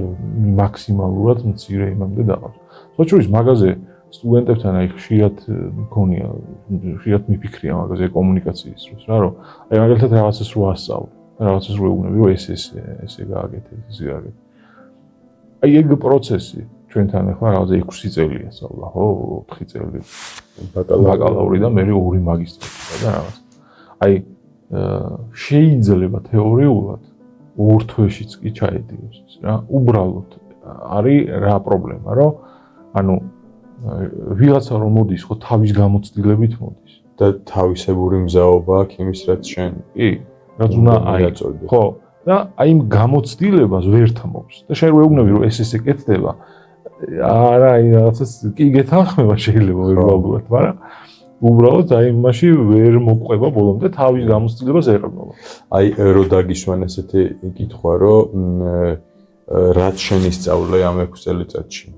მაქსიმალურად მცირე იმამდე დაყავს. სწორედ მაგაზე სტუდენტებთან აი ხშირად მქონია, ხშირად მიფიქრია მაგაზე კომუნიკაციის დროს რა, რომ აი მაგალითად რაღაცას რო ასწავლე, რაღაცას რო ეუბნები, რომ ესე გააკეთე, ესე გააკეთე. აი ეგ პროცესი ჩვენთან ახლა რაღაცა 6 წელია სწავლა, ხო, 4 წელი ბაკალავრი და მე 2 მაგისტრი და რაღაც. აი შეიძლება თეორიულად 2 თვეშიც კი ჩაედიოს ეს რა. უბრალოდ არის რა პრობლემა, რომ ანუ ვიღაცა რომ მოდის, ხო თავის გამოცდილებით მოდის და თავისებური მზაობა აქვს იმის რაც შენ კი, რაც უნდა აი ხო და აი იმ გამოცდილებას ვერ თმობს. და შენ ვეუბნები რომ ეს კეთდება. არა, აი რაღაცას კი გეთანხმება შეიძლება ვერბალურად, მაგრამ უბრალოდ აი იმაში ვერ მოყვება ბოლომდე თავის გამოცდილებას ეყრდნობა. აი რო დაგისვან ესეთი კითხვა, რომ რაც შენ ისწავლე ამ 6 წელიწადში.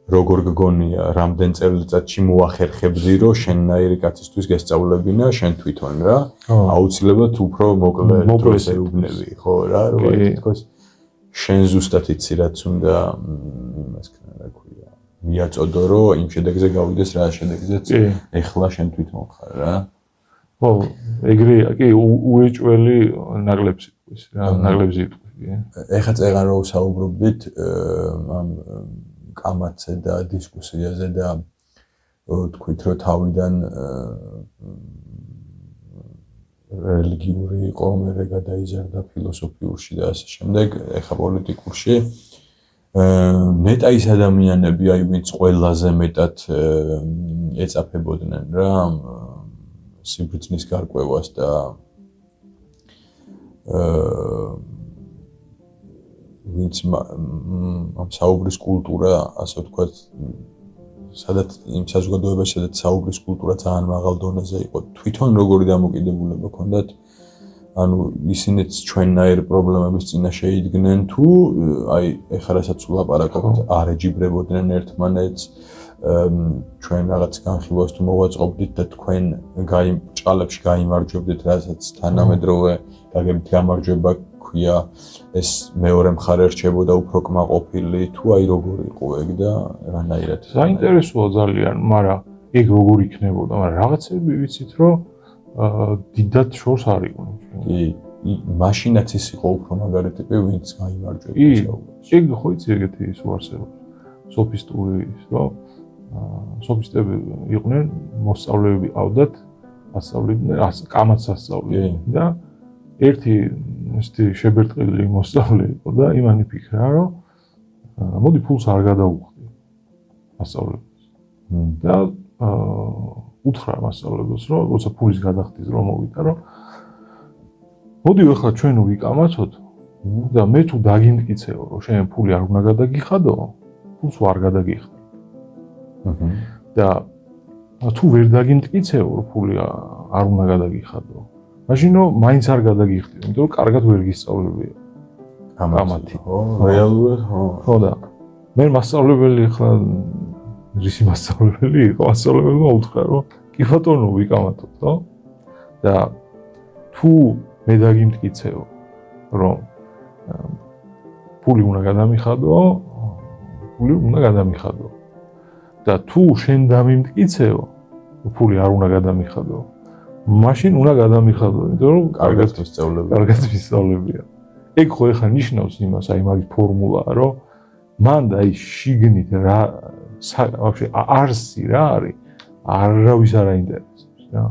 როგორ გგონია, რამდენ წელიწადში მოახერხებდი, რომ შენნაირი კაცისთვის გესწავლებინა შენ თვითონ რა? აუცილებლად უფრო მოკლე დროს ეუბნები, ხო რა, რომ აი თქოს შენ ზუსტად იცი რაც უნდა იმას რა ქვია, მიაწოდო, რომ იმ შედეგზე გავიდეს რა შედეგზეც ეხლა შენ თვითონ ხარ რა. ხო, ეგრეა, კი, უეჭველი ნაკლებს იტყვის რა, ნაკლებს იტყვის, კი. ეხლა წეგან რო საუბრობდით ამ კამათზე და დისკუსიაზე და თქვით რომ თავიდან რელიგიური იყო, მერე გადაიზარდა ფილოსოფიურში და ასე შემდეგ, ეხლა პოლიტიკურში. ნეტა ის ადამიანები, აი ვინც ყველაზე მეტად ეწაფებოდნენ რა სიბრძნის გარკვევას და ვინც ამ საუბრის კულტურა, ასე ვთქვათ, სადაც იმ საზოგადოებაში, სადაც საუბრის კულტურა ძალიან მაღალ დონეზე იყო, თვითონ როგორი დამოკიდებულება ჰქონდათ, ანუ ისინიც ჩვენნაირ პრობლემების წინა შეიდგნენ თუ აი ეხლა რასაც ვლაპარაკობთ, არ ეჯიბრებოდნენ ერთმანეთს, ჩვენ რაღაც განხილვას თუ მოვაწყობდით და თქვენ ჭყალებში გაიმარჯვებდით, რასაც თანამედროვე გაგებით გამარჯვება ქვია, ეს მეორე მხარე რჩებოდა უფრო კმაყოფილი, თუ აი როგორ იყო ეგ და რანაირად. საინტერესოა ძალიან, მაგრამ ეგ როგორ იქნებოდა, მაგრამ რაღაცები ვიცით, რომ დიდად შორს არ იყვნენ. კი, მაშინაც ის იყო უფრო მაგარი ტიპი, ვინც გაიმარჯვებდა საუბარში. ეგ ხო იცი ეგეთი ის უარსებობს. სოფისტური ის, რომ სოფისტები იყვნენ, მოსწავლეები ყავდათ, ასწავლიდნენ, კამათს ასწავლიდნენ და ერთი ესეთი შებერტყილი მოსწავლე იყო და იმან იფიქრა, რომ მოდი ფულს არ გადავუხდი ასწავლებლებს. და უთხრა მასწავლებელს, რომ როცა ფულის გადახდის რომ მოვიდა, რომ მოდი ახლა ჩვენ ვიკამათოთ და მე თუ დაგიმტკიცეო, რომ შენ ფული არ უნდა გადაგიხადო, ფულს არ გადაგიხდი. და თუ ვერ დაგიმტკიცეო, რომ ფული არ უნდა გადაგიხადო, მაშინო მაინც არ გადაგიხდი, იმიტომ რომ კარგად ვერ გისწავლებია. კამათი. ხო, რეალურად ხო. ხო და მე მასწავლებელი ახლა რისი მასწავლებელი იყო, მასწავლებელმა უთხრა, რომ კი ბატონო ვიკამათოთ, ხო? და თუ მე დაგიმტკიცეო, რომ ფული უნდა გადამიხადო, ფული უნდა გადამიხადო. და თუ შენ დამიმტკიცეო, ფული არ უნდა გადამიხადო, მაშინ უნდა გადამიხადო, იმიტომ რომ კარგად ვისწავლებია. ეგ ხო ეხლა ნიშნავს იმას, აი მაგის ფორმულაა, რომ მან და აი შიგნით რა ვაფშე არსი რა არის, არავის არ აინტერესებს რა.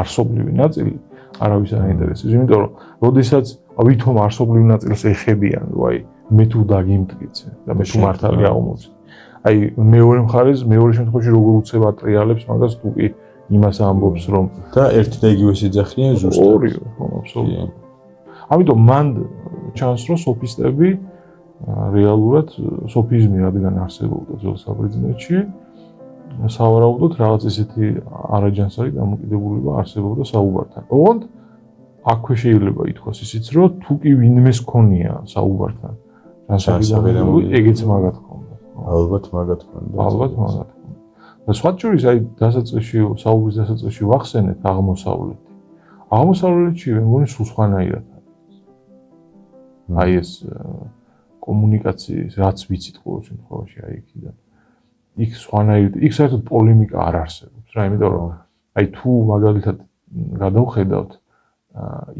არსობრივი ნაწილი არავის არ აინტერესებს, იმიტომ რომ როდესაც ვითომ არსობრივ ნაწილს ეხებიან, აი მე თუ დაგიმტკიცე და მე თუ მართალი აღმოჩნდა. აი მეორე მხარეს, მეორე შემთხვევაში როგორ უცებ ატრიალებს მაგას თუ კი იმას ამბობს, რომ და ერთი და იგივე სიძახიან ზუსტად. ორივე, ხო, აბსოლუტურად. ამიტომ მან ჩანს, რომ სოფისტები რეალურად სოფიზმი რადგან არსებობდა ძველ საბერძნეთში, სავარაუდოდ რაღაც ესეთი არაჯანსაღი დამოკიდებულება არსებობდა საუბართან. ოღონდ აქვე შეიძლება ითქვას ისიც, რომ თუ კი ვინმეს ქონია საუბართან ჯანსაღი დამოკიდებულება, ეგეც მაგათ ქონდა. ალბათ მაგათ ქონდა. ალბათ მაგათ ქონდა. და სხვა შორის აი დასაწყისში, საუბრის დასაწყისში ვახსენეთ აღმოსავლეთი. აღმოსავლეთში მე მგონი სულ სხვანაირად არის. აი ეს კომუნიკაციის რაც ვიცით ყოველ შემთხვევაში აი იქიდან. იქ სხვანაირად, იქ საერთოდ პოლემიკა არ არსებობს რა, იმიტომ რომ აი თუ მაგალითად გადავხედავთ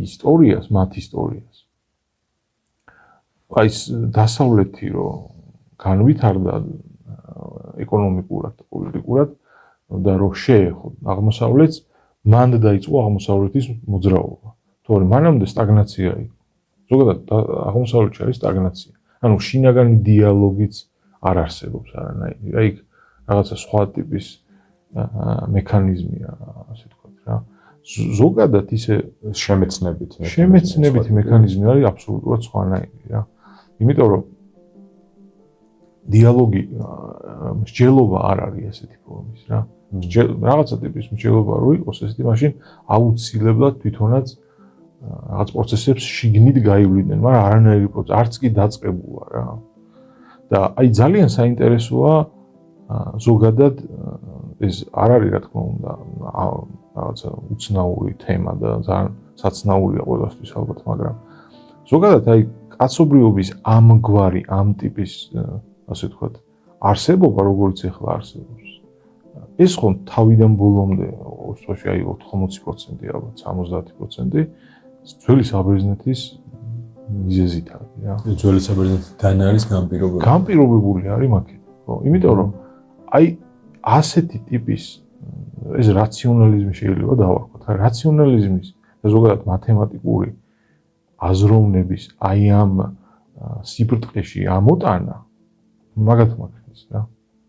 ისტორიას, მათ ისტორიას. აი ეს დასავლეთი რომ განვითარდა ეკონომიკურად და პოლიტიკურად და რომ შეეხო აღმოსავლეთს, მან დაიწყო აღმოსავლეთის მოძრაობა. თორემ მანამდე სტაგნაცია იყო. ზოგადად აღმოსავლეთში არის სტაგნაცია. ანუ შინაგანი დიალოგიც არ არსებობს არანაირი. აი რაღაცა სხვა ტიპის მექანიზმია, ასე ვთქვათ რა. ზოგადად ისე შემეცნებითი მექანიზმი არის აბსოლუტურად სხვანაირი რა. იმიტომ რომ დიალოგი მსჯელობა არ არის ესეთი ფორმის რა. რაღაცა ტიპის მსჯელობა რო იყოს ესეთი, მაშინ აუცილებლად თვითონაც რაღაც პროცესებს შიგნით გაივლიდნენ, მაგრამ არანაირი პროცესი არც კი დაწყებულა რა. და აი ძალიან საინტერესოა ზოგადად ეს არ არის რა თქმა უნდა რაღაცა უცნაური თემა და ძალიან საცნაურია ყველასთვის ალბათ, მაგრამ ზოგადად აი კაცობრიობის ამგვარი ამ ტიპის ასე ვთქვათ არსებობა როგორც ახლა არსებობს ეს ხომ თავიდან ბოლომდე ოსტოში აი 80% ალბათ 70% ძველი საბერძნეთის მიზეზით არის რა. ძველი საბერძნეთიდან არის განპირობებული არის მაქეთ. ხო, იმიტომ რომ აი ასეთი ტიპის ეს რაციონალიზმი შეიძლება დავარქვათ. რაციონალიზმის და ზოგადად მათემატიკური აზროვნების აი ამ სიბრტყეში ამოტანა მაგათ მაგის რა.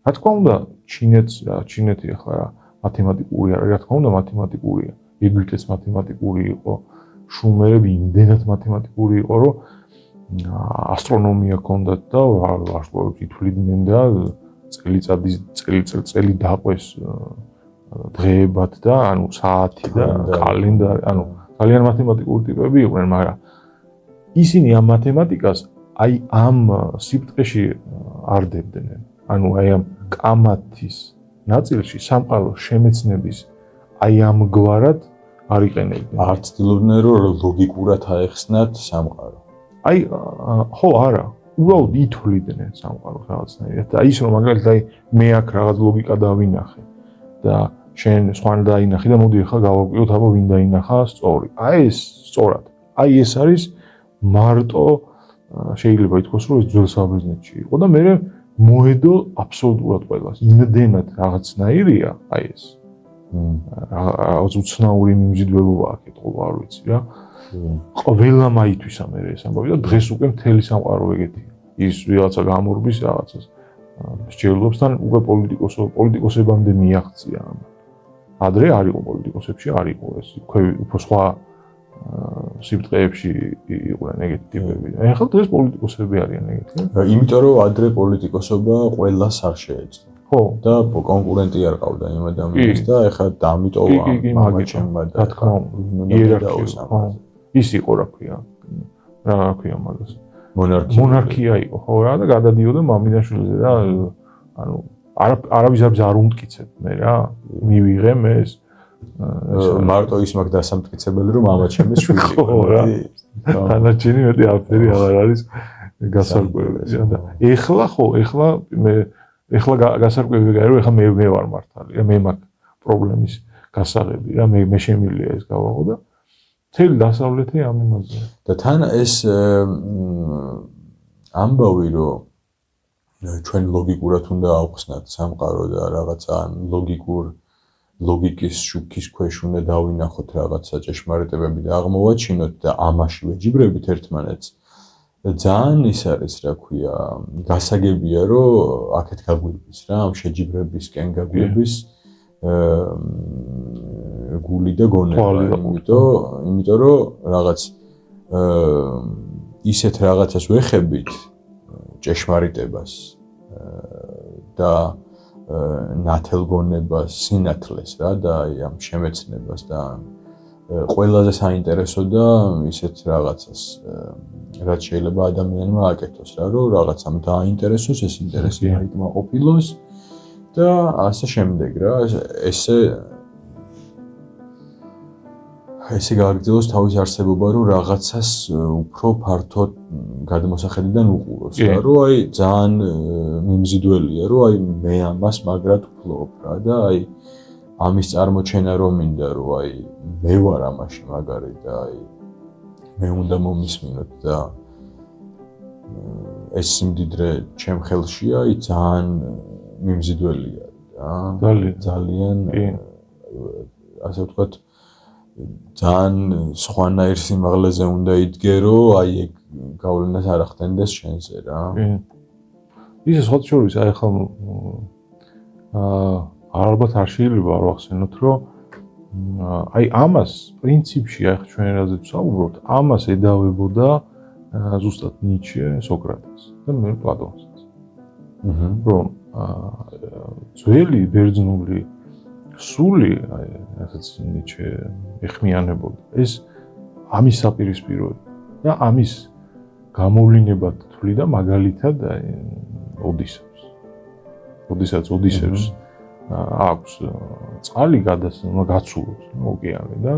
რა თქმა უნდა, ჩინეთი ახლა რა მათემატიკური არის, რა თქმა უნდა, მათემატიკურია. ეგვიპტეც მათემატიკური იყო, შუმერები იმდენად მათემატიკური იყო, რომ ასტრონომია ჰქონდათ და ვარსკვლავებს ითვლიდნენ და წელი დაყვეს დღეებად და ანუ საათი და კალენდარი, ანუ ძალიან მათემატიკური ტიპები იყვნენ, მაგრამ ისინი ამ მათემატიკას აი ამ სიბრტყეში არდებდნენ. ანუ აი ამ კამათის ნაწილში სამყაროს შემეცნების აი ამგვარად არ იყენებდნენ. არ ცდილობდნენ რომ ლოგიკურად აეხსნათ სამყარო. აი ხო არა, უბრალოდ ითვლიდნენ სამყაროს რაღაცნაირად. და ის რომ მაგალითად აი მე აქ რაღაც ლოგიკა დავინახე და შენ სხვან დაინახე და მოდი ახლა გავაკვიროთ აბა ვინ დაინახა სწორი. აი ეს სწორად. აი ეს არის მარტო შეიძლება ითქვას რომ ეს ძველ საბერძნეთში იყო და მე მოედო აბსოლუტურად ყველას. იმდენად რაღაცნაირია აი ეს. რაღაც უცნაური მიმზიდველობა აქ ეთყობა არ ვიცი რა. ყველა მაითვისა მე ეს ამბავი და დღეს უკვე მთელი სამყარო ეგეთია. ის რაღაცა გამორბის რაღაცას მსჯელობს თან უკვე პოლიტიკოსებამდე მიაღწია. ადრე არ იყო პოლიტიკოსებში არ იყო ეს უფრო სხვა სიბრტყეებში იყვნენ ეგეთი ტიპები. ახლა დღეს პოლიტიკოსები არიან ეგეთი. იმიტომ რომ ადრე პოლიტიკოსობა ყველას არ შეეძლო. ხო და კონკურენტი არ ყავდა იმ ადამიანს და ახლა დამიტოვა მამაჩემმა და რა თქმა უნდა იერარქია. ის იყო რა ქვია. რა ქვია მაგას. მონარქია იყო ხო რა და გადადიოდა მამიდაშვილზე და ანუ არავის არ უმტკიცებ მე რა. მივიღე მე ეს მარტო ის მაგ დასამტკიცებელი რომ მამაჩემის შვილი იყო. ხო რა. თანაჩინი მეტი აფერი აღარ არის გასარკვევი და ეხლა ხო ეხლა მე ეხლა გასარკვევი გარი რომ ეხლა მე ვარ მართალი რა მე მაქვს პრობლემის გასაღები რა მე შემიძლია ეს გავაღო და მთელი დასავლეთი ამ იმაზე და თან ეს ამბავი რომ ჩვენ ლოგიკურად უნდა ავხსნათ სამყარო და რაღაცა ლოგიკის შუქის ქვეშ უნდა დავინახოთ რაღაცა ჭეშმარიტებები და აღმოვაჩინოთ და ამაში ვეჯიბრებით ერთმანეთს ძალიან ის არის რა ქვია გასაგებია რომ აქეთ გაგვირბის რა ამ შეჯიბრების კენგაბების გული და გონება იმიტომ რომ რაღაც ისეთ რაღაცას ვეხებით ჭეშმარიტებას და ნათელგონებას სინათლეს რა და აი ამ შემეცნებას და ყველაზე საინტერესო და ისეთ რაღაცას რაც შეიძლება ადამიანმა აკეთოს რა რომ რაღაცამ დააინტერესოს ეს ინტერესი აიკმაყოფილოს და ასე შემდეგ რა ესე გააგრძელოს თავის არსებობა რომ რაღაცას უფრო ფართოდ გადმოსახედიდან უყუროს რა რომ აი ძალიან მიმზიდველია რომ აი მე ამას მაგრად ვფლობ რა და აი ამის წარმოჩენა რომ მინდა რომ აი მე ვარ ამაში მაგარი და აი მე უნდა მომისმინოთ და ეს სიმდიდრე ჩემ ხელშია აი ძალიან მიმზიდველია რა ძალიან ასე ვთქვათ ძალიან სხვანაირ სიმაღლეზე უნდა იდგერო აი ეგ გავლენას არ ახდენდეს შენზე რა ისე სხვა შორის აი ხომ ალბათ არ შეიძლება არ ვახსენოთ რომ აი ამას პრინციპში აი ჩვენ რაზეც ვსაუბრობთ, ამას ედავებოდა ზუსტად ნიჩე, სოკრატეს და მე პლატონსაც. რომ ძველი ბერძნული სული, აი რასაც ნიჩე ეხმიანებოდა, ეს ამის საპირისპიროა და ამის გამოვლინებად თვლიდა მაგალითად ოდისევს. ოდისევს აქვს წყალი გაცულობს ოკეანე და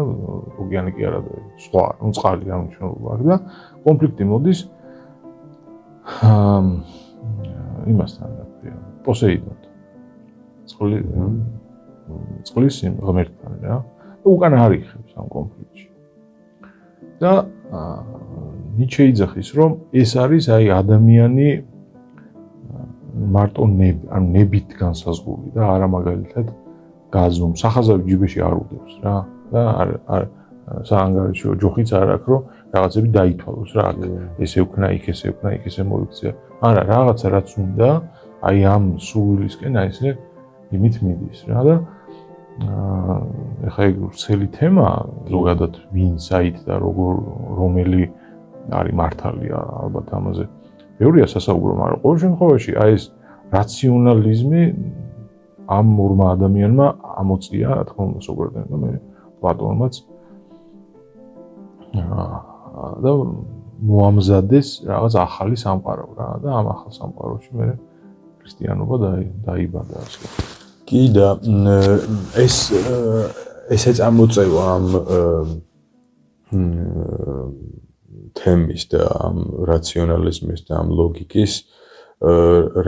ოკეანე კი არა სხვა, ну წყალი რა მნიშვნელობა აქვს და კონფლიქტი მოდის იმასთან რა ქვია, პოსეიდონთან. წყლის ღმერთთან რა. უკან არიხებს ამ კონფლიქტში. და ნიჩე იძახის, რომ ეს არის აი ადამიანი მარტო ნებით განსაზღვრული და არა მაგალითად გაზომ, სახაზავი ჯიბეში არ უდევს რა და საანგარიშო ჯოხიც არ აქვს, რომ რაღაცები დაითვალოს რა, ესე ვქნა, იქ ესე ვქნა, იქ ესე მოიქცია. არა, რაღაცა რაც უნდა, აი ამ სულისკენ აი ესე იმით მიდის რა და ეხლა ეგ ვრცელი თემა ზოგადად ვინ საით და რომელი არის მართალია ალბათ ამაზე ბევრია სასაუბრო, მაგრამ ყოველ შემთხვევაში აი ეს რაციონალიზმი ამ ორმა ადამიანმა ამოწია, რა თქმა უნდა, სოკრატემ და მე პლატონმაც და მოამზადეს რაღაც ახალი სამყარო რა და ამ ახალ სამყაროში მე ქრისტიანობა დაიბადა ასე. კი და ესეც ამოწევა ამ თემის და ამ რაციონალიზმის და ამ ლოგიკის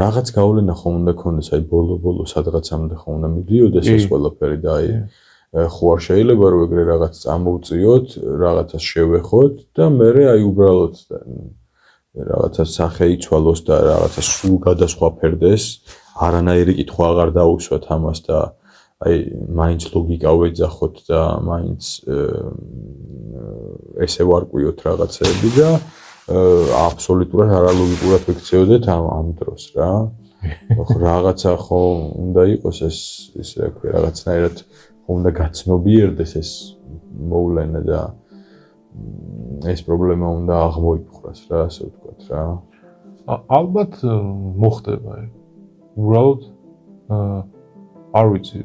რაღაც გავლენა ხომ უნდა ქონდეს, აი ბოლო სადღაცამდე ხომ უნდა მიდიოდეს ეს ყველაფერი და აი ხო არ შეიძლება რომ ეგრე რაღაც წამოვწიოთ, რაღაცას შევეხოთ და მე აი უბრალოდ რაღაცა სახე იცვალოს და რაღაცა სულ გადასხვაფერდეს, არანაირი კითხვა აღარ დაუსვათ ამას და აი მაინც ლოგიკა ვეძახოთ და მაინც ესე ვარკვიოთ რაღაცები და აბსოლუტურად არალოგიკურად ვიქცეოდეთ ამ დროს რა. რაღაცა ხო უნდა იყოს ეს რა ქვია, რაღაცნაირად ხო უნდა გაცნობიერდეს ეს მოვლენა და ეს პრობლემა უნდა აღმოიფხვრას რა, ასე ვთქვათ რა. ალბათ მოხდება ეგ. უბრალოდ არ ვიცი,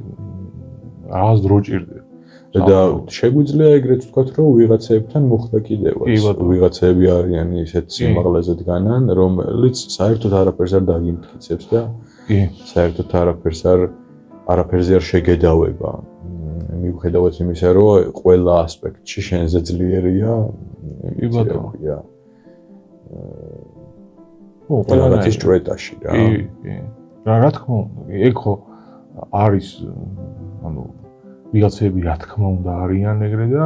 რაღაც დრო ჭირდება. და შეგვიძლია ეგრეთ ვთქვათ, რომ ვიღაცებთან მოხდა კიდევაც. ვიღაცები არიან ისეთ სიმაღლეზე დგანან, რომელიც საერთოდ არაფერს არ დაგიმტკიცებს და საერთოდ არაფერზე არ შეგედავება. მიუხედავად იმისა, რომ ყველა ასპექტში შენზე ძლიერია, კი ბატონო. ყველგანის ჭრეტაში რა. კი. რა თქმა უნდა, ეგ ხო არის ანუ ვიღაცები რა თქმა უნდა არიან ეგრე და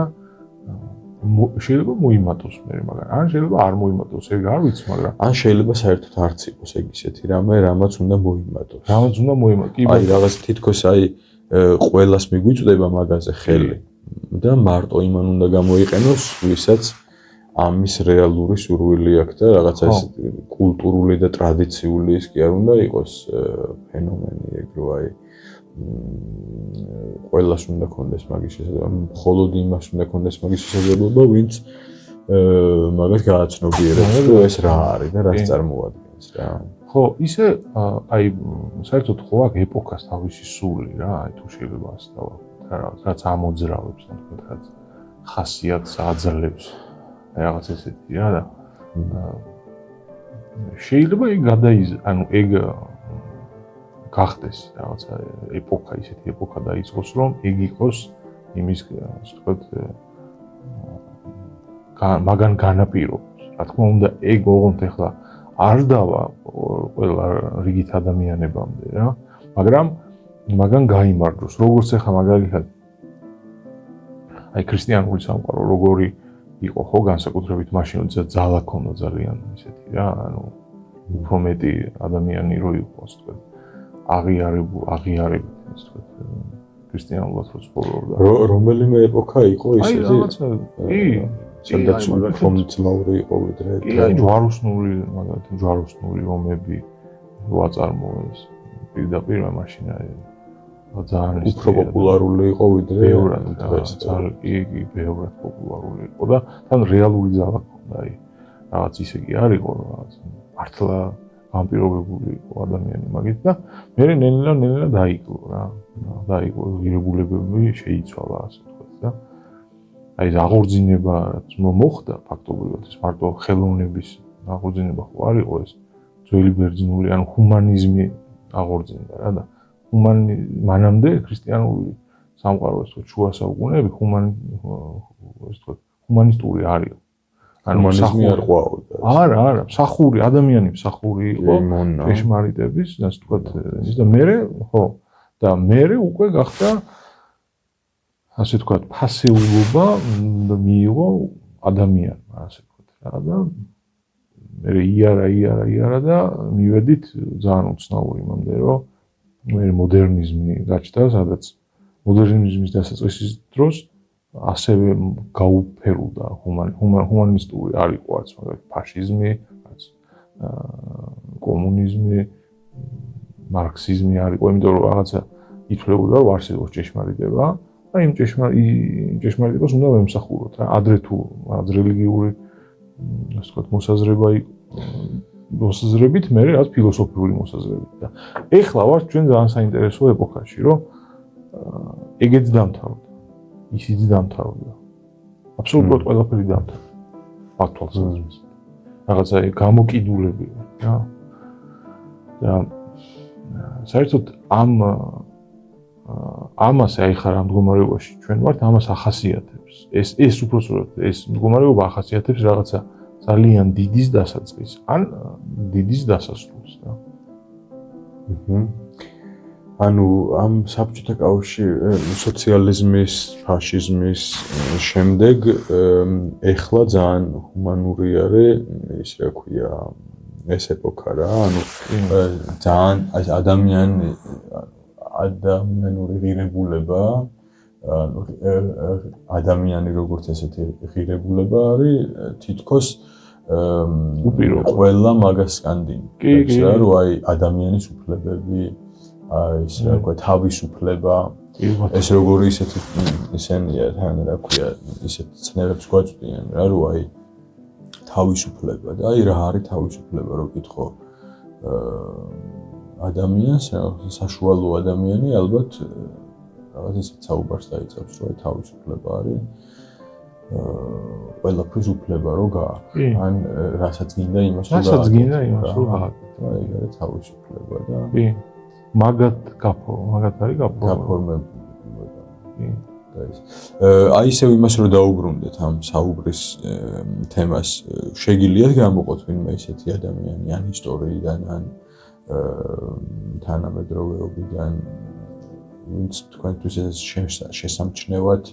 შეიძლება მოიმატოს მე, მაგრამ ან შეიძლება არ მოიმატოს, ეგ არ ვიცი, მაგრამ ან შეიძლება საერთოდ არც იყოს ეგ ისეთი რამე, რამაც უნდა მოიმატოს. რამაც უნდა მოიმატოს. აი რაღაც თითქოს აი ყველას მიგვიწვდება მაგაზე ხელი და მარტო იმან უნდა გამოიყენოს, ვისაც ამის რეალური სურვილი აქვს და რაღაცა ეს კულტურული და ტრადიციული ის კი არ უნდა იყოს ფენომენი ეგ რო აი ყველას უნდა კონდეს მაგის შესაძლებლობა, მხოლოდ იმას უნდა კონდეს მაგის შესაძლებლობა, ვინც მაგას გააცნობიერებს, რომ ეს რა არის და რაც წარმოადგენს რა. ხო, ისე აი საერთოდ ხო აქ ეპოქას თავისი სული რა, აი თუ შეიძლება ასე დავაყოთ, რაც ამოძრავებს, რაღაც ხასიათს აძლევს, რაღაც ესეთი რა და შეიძლება ეგ ანუ ეგ გახდეს რაღაცა ეპოქა, ისეთი ეპოქა დაიწყოს, რომ ეგ იყოს იმის, ასე ვთქვათ, მაგან განაპირობებს. რა თქმა უნდა, ეგ ოღონდ ახლა არ დავა ყველა რიგით ადამიანებამდე რა, მაგრამ მაგან გაიმარჯვოს. როგორც ახლა მაგალითად აი ქრისტიანული სამყარო როგორი იყო ხო განსაკუთრებით მაშინ როცა ძალა ქონდა ძალიან ისეთი რა, ანუ უფრო მეტი ადამიანი რო იყო, ასე ვთქვათ. აღიარებით, ასე ვთქვათ, ქრისტიანულად რო ცხოვრობდა. რომელიმე ეპოქა იყო ისეთი? აი რაღაცა, კი, სადაც ხომძლაური იყო ვიდრე. კი, აი ჯვაროსნული, მაგალითად, ჯვაროსნული ომები რო აწარმოეს. პირდაპირ მაშინ აი ძალიან უფრო პოპულარული იყო ვიდრე დღეს. ძალიან კი ბევრად პოპულარული იყო და თან რეალური ძალა ჰქონდა, აი რაღაც ისე კი არ იყო რაღაც მართლა გამპირობებული იყო ადამიანი მაგით და მე ნელა დაიკლო რა. დაიკლო ღირებულებები შეიცვალა ასე ვთქვათ და აი ეს აღორძინება რაც მოხდა ფაქტობრივად ეს მარტო ხელოვნების აღორძინება ხო არ იყო ეს ძველი ბერძნული ან ჰუმანიზმი აღორძინდა რა და მანამდე ქრისტიანული სამყარო ეს შუა საუკუნეები ჰუმანისტური არ იყო. ჰუმანიზმი არ ყვაოდა. არა, მსახური ადამიანი მსახური იყო ჭეშმარიტების, ასე ვთქვათ, და მერე ხო და მერე უკვე გახდა ასე ვთქვათ, ფასეულობა მიიღო ადამიანმა, ასე ვთქვათ რა და მერე იარა და მივედით ძალიან უცნაური იმამდე, რომ მე მოდერნიზმი გაჩნდა, სადაც მოდერნიზმის დასაწყისის დროს ასევე გაუფერულდა ჰუმანისტური არ იყო არც მაგალითად ფაშიზმი, არც კომუნიზმი, მარქსიზმი არ იყო, იმიტომ რომ რაღაცა ითვლებოდა რომ არსებობს ჭეშმარიტება და იმ ჭეშმარიტებას უნდა ვემსახუროთ რა, ადრე თუ რელიგიური ასე ვთქვათ მოსაზრებით, მე რაც ფილოსოფიური მოსაზრებით და ეხლა ვართ ჩვენ ძალიან საინტერესო ეპოქაში, რომ ეგეც დამთავრდა. ისიც დამთავრდა. აბსოლუტურად ყველაფერი დამთავრდა. ფაქტობრივად. რაღაცა გამოკიდულები რა. და საერთოდ ამას აი ხარ ამ მდგომარეობაში ჩვენ ვართ, ამას ახასიათებს. ეს უпроსტოდ ეს მდგომარეობა ახასიათებს რაღაცა ძალიან დიდის დასაწყისს, ან დიდის დასასრულს რა. ანუ ამ საბჭოთა კავშირის სოციალიზმის, ფაშიზმის შემდეგ ეხლა ძალიან ჰუმანური არის ის რა ქვია ეს ეპოქა რა, ანუ ძალიან ადამიანური ღირებულება, ადამიანი როგორც ესეთი ღირებულება არის თითქოს ყველა მაგას სკანდინავს რა, რომ აი ადამიანის უფლებები ის რა ქვია თავისუფლება ეს როგორი ისენია თან რა ქვია ისეთ ცნებებს გვაწვდიან რა რომ აი თავისუფლება და აი რა არის თავისუფლება რო ვკითხო ადამიანს საშუალო ადამიანი ალბათ რაღაც ისეთ საუბარს დაიწყებს რომ თავისუფლება არის ყველაფრის უფლება რო გააქვს ან რასაც გინდა იმას რო გააკეთო აი რა თავისუფლება და მაგათ არის გაფორმებული. და ის. აი ისევ იმას რო დაუბრუნდეთ ამ საუბრის თემას, შეგიძლიათ გამოყოთ ვინმე ისეთი ადამიანი ან ისტორიიდან ან თანამედროვეობიდან, ვინც თქვენთვის ეს შესამჩნევად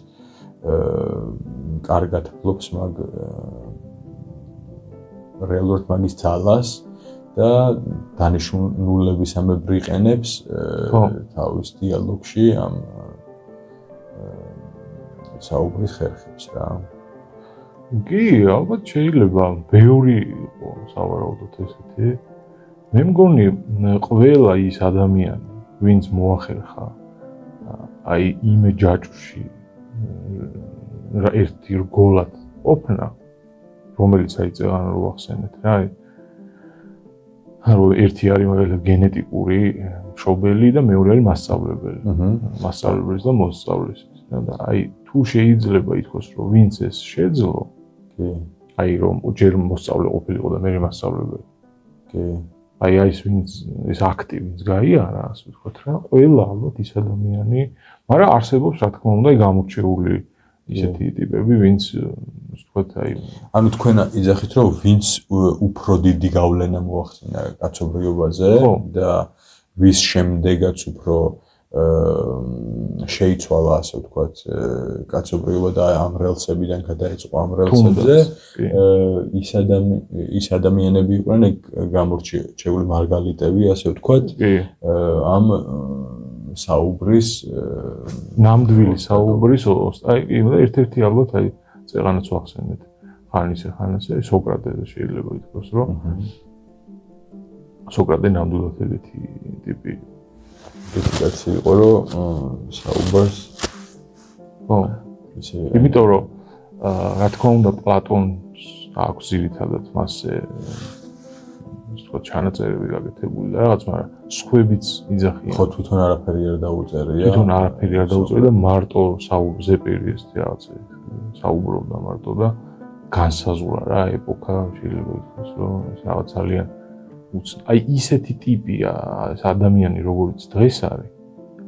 კარგად ფლობს მაგ რეალურად მაგის ძალას და დანიშნულებისამებრ იყენებს თავის დიალოგში ამ საუბრის ხერხებს რა. კი, ალბათ შეიძლება ბევრი იყო სავარაუდოდ ესეთი. მე მგონი ყველა ის ადამიანი, ვინც მოახერხა აი იმ ჯაჭვში ერთი რგოლად ყოფნა, რომელიც აი წეგან რო ახსენეთ რა, რომ ერთი არის მაგალითად გენეტიკური მშობელი და მეორე არის მასწავლებელი. მასწავლებლის და მოსწავლისის. და აი თუ შეიძლება ითქვას რომ ვინც ეს შეძლო, აი რომ ჯერ მოსწავლე ყოფილიყო და მე მასწავლებელი. აი ის ვინც ეს აქტი ვინც გაიარა, ასე ვთქვათ რა, ყველა ალბათ ის ადამიანი, მაგრამ არსებობს რა თქმა უნდა გამორჩეული ისეთი ტიპები, ვინც ვთქვათ აი ანუ თქვენ იძახით რომ ვინც უფრო დიდი გავლენა მოახდინა კაცობრიობაზე და ვის შემდეგაც უფრო შეიცვალა ასე ვთქვათ კაცობრიობა და ამ რელსებიდან გადაეწყო ამ რელსებზე ის ადამიანები იყვნენ გამორჩეული მარგალიტები ასე ვთქვათ ამ საუბრის ნამდვილი საუბრის აი ერთ-ერთი ალბათ აი წეღანაც ვახსენეთ ხანისე სოკრატეზე შეიძლება ითქვას რომ სოკრატე ნამდვილად ეგეთი ტიპი ის კაცი იყო რომ საუბარს ხო იმიტომ რომ რა თქმა უნდა პლატონს აქვს ძირითადად მასზე თქო ჩანაწერები გაკეთებული და რაღაც მაგრამ სხვებიც იძახიან ხო თვითონ არაფერი არ დაუწერია თვითონ არაფერი არ დაუწერია და მარტო ზეპირი ეს რაღაცა საუბრობდა მარტო და განსაზღვრა რა ეპოქა შეიძლება ითქვას რომ ეს რაღაც ძალიან აი ისეთი ტიპია ეს ადამიანი როგორც დღეს არის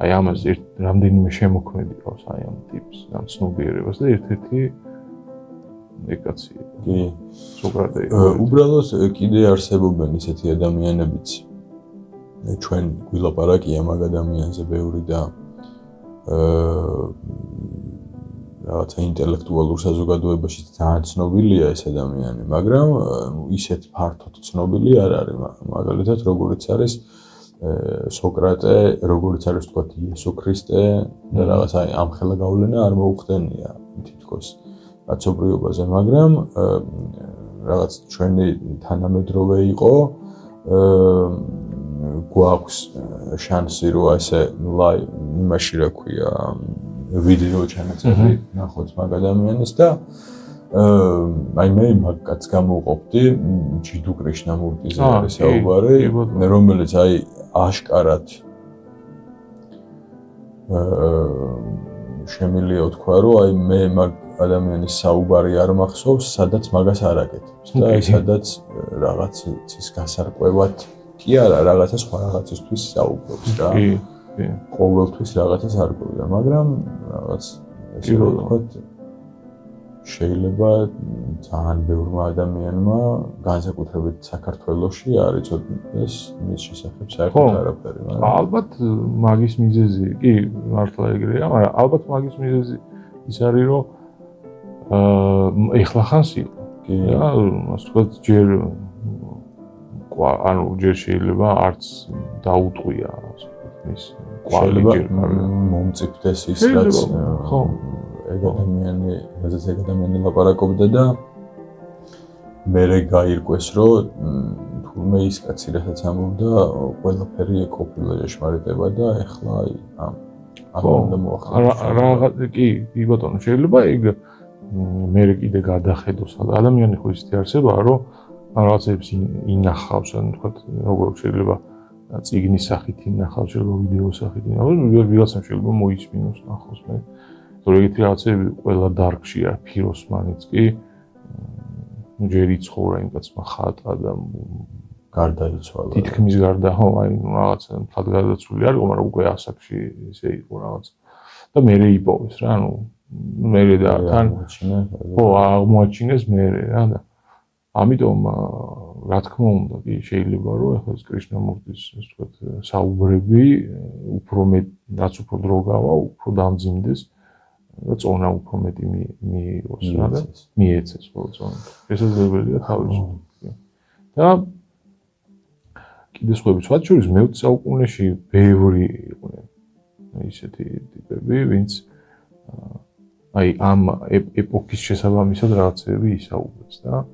აი ამას რამდენიმე შემოქმედი ყავს აი ამ ტიპს ამ ცნობიერებას და ერთ-ერთი ეკაცი კი სოკრატე უბრალოდ კიდე არსებობენ ისეთი ადამიანებიც ჩვენ გვილაპარაკია მაგ ადამიანზე ბევრი და რაღაცა ინტელექტუალურ საზოგადოებაში ძალიან ცნობილია ეს ადამიანი მაგრამ ისეთ ფართოდ ცნობილი არ არის მაგალითად როგორიც არის სოკრატე როგორიც არის თქვა იესო ქრისტე და რაღაც აი ამ ხელა გავლენა არ მოუხდენია თითქოს კაცობრიობაზე, მაგრამ რაღაც ჩვენი თანამედროვე იყო, გვაქვს შანსი რომ ესე იმაში რა ქვია ვიდეო ჩანაწერი ნახოთ მაგ ადამიანის და აი მე მაგაც გამოვყოფდი ჯიდუ კრიშნამურტიზე არის საუბარი, რომელიც აი აშკარად შემიძლია თქვა რომ აი მე მაგ ადამიანის საუბარი არ მახსოვს, სადაც მაგას არ აკეთებს და სადაც რაღაც ის გასარკვევად კი არა, რაღაცა სხვა რაღაცისთვის საუბრობს რა. კი. ყოველთვის რაღაცას არ ყვევდა, მაგრამ რაღაც ესე ვთქვათ შეიძლება ძალიან ბევრმა ადამიანმა განსაკუთრებით საქართველოში არ იცოდეს მის შესახებ საერთოდ არაფერი, მაგრამ ალბათ მაგის მიზეზი კი მართლა ეგრეა, მაგრამ ალბათ მაგის მიზეზი ის არის რომ ეხლა ხანს იყო. კი. რა, ასე ვთქვათ, ჯერ შეიძლება არც დაუტყვია, ასე ვთქვათ, ის კვალი ჯერ მომწიფდეს ის რაც ხო ეგ ადამიანი ლაპარაკობდა და მერე გაირკვეს რომ თურმე ის კაცი რასაც ამბობდა ყველაფერი ყოფილა ჭეშმარიტება და ეხლა აი ამ უნდა მოახერხოს. კი ბატონო შეიძლება ეგ მერე კიდე გადახედოს ადამიანი ხო ისეთი არსებაა რომ რაღაცებს ინახავს ან თქვა როგორ შეიძლება წიგნის სახით ინახავს შეიძლება ვიდეოს სახით ინახავს ვიღაცამ შეიძლება მოიწმინოს ნახოს მე თორე ეგეთი რაღაცები ყველა დარგში არ ფიროსმანიც კი ჯერ იცხოვრა იმ კაცმა ხატა და გარდაიცვალა თითქმის გარდა ხო აი რაღაცა მთლად გარდაცვლილი არ იყო მაგრამ უკვე ასაკში ესე იყო რაღაც და მერე იპოვეს რა ანუ მერე და თან ხო აღმოაჩინეს მერე რა და ამიტომ რა თქმა უნდა კი შეიძლება რომ ახლა ეს კრიშნამურტის ასე ვთქვათ საუბრები უფრო მეტ რაც უფრო დრო გავა უფრო დამძიმდეს და წონა უფრო მეტი მიიღოს რა და მიეცეს ხოლმე წონა შესაძლებელია თავისუფლად და კიდე სხვაები სხვა შორის მე-20 საუკუნეში ბევრი იყვნენ ისეთი ტიპები ვინც აი ამ ეპოქის შესაბამისად რაღაცები ისაუბრეს და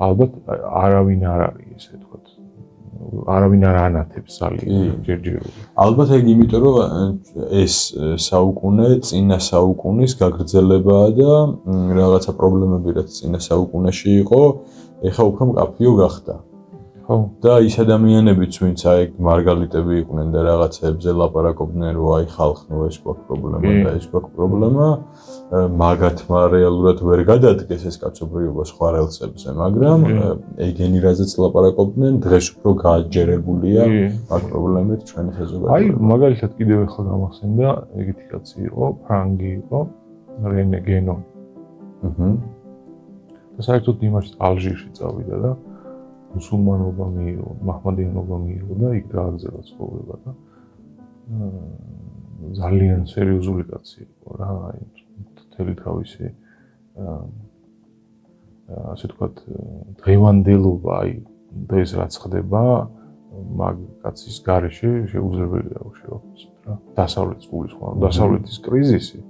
ალბათ არავინ არ არის ესე ვთქვათ არავინ არ ანათებს ძალიან ჯერჯერობით ალბათ ეგ იმიტომ რომ ეს საუკუნე წინა საუკუნის გაგრძელებაა და რაღაცა პრობლემები რაც წინა საუკუნეში იყო ეხა უფრო მკაფიო გახდა ხო და ის ადამიანებიც ვინც აი მარგალიტები იყვნენ და რაღაცებზე ლაპარაკობდნენ რომ აი ხალხო ეს გვაქვს პრობლემა და ეს გვაქვს პრობლემა მაგათმა რეალურად ვერ გადადგეს ეს კაცობრიობა სხვა რელსებზე მაგრამ ეგენი რაზეც ლაპარაკობდნენ დღეს უფრო გააჯერებულია მაგ პრობლემით ჩვენი საზოგადოება აი მაგალითად კიდევ ახლა გამახსენდა ეგეთი კაცი იყო ფრანგი იყო რენე გენონი და საერთოდ იმაში ალჟირში წავიდა და მუსულმანობა მიიღო, მაჰმადიანობა მიიღო და იქ გააგრძელა ცხოვრება და ძალიან სერიოზული კაცი იყო რა, აი მთელი თავისი ასე ვთქვათ დღევანდელობა, აი დღეს რაც ხდება, მაგ კაცის გარეშე შეუძლებელია შევაფასოთ რა. დასავლეთის გულისხმობა, დასავლეთის კრიზისი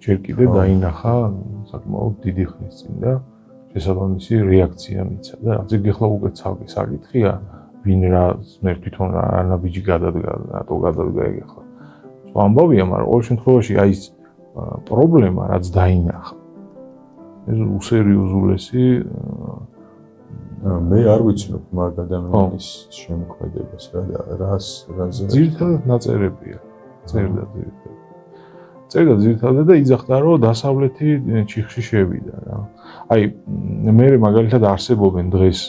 ჯერ კიდე დაინახა საკმაოდ დიდი ხნის წინ და შესაბამისი რეაქცია მიცა და რაც ეგ ახლა უკვე ცალკე საკითხია ვინ რა მე თვითონ რა ნაბიჯი გადადგა, რატო გადადგა ეგ ახლა. სხვა ამბავია, მაგრამ ყოველ შემთხვევაში აი ეს პრობლემა რაც დაინახა. ეს უსერიოზულესი მე არ ვიცნობ მაგ ადამიანის შემოქმედებას რაზე ძირითადად ნაწერებია. წერდა ძირითადად და იძახდა რომ დასავლეთი ჩიხში შევიდა რა. აი მე მაგალითად არსებობენ დღეს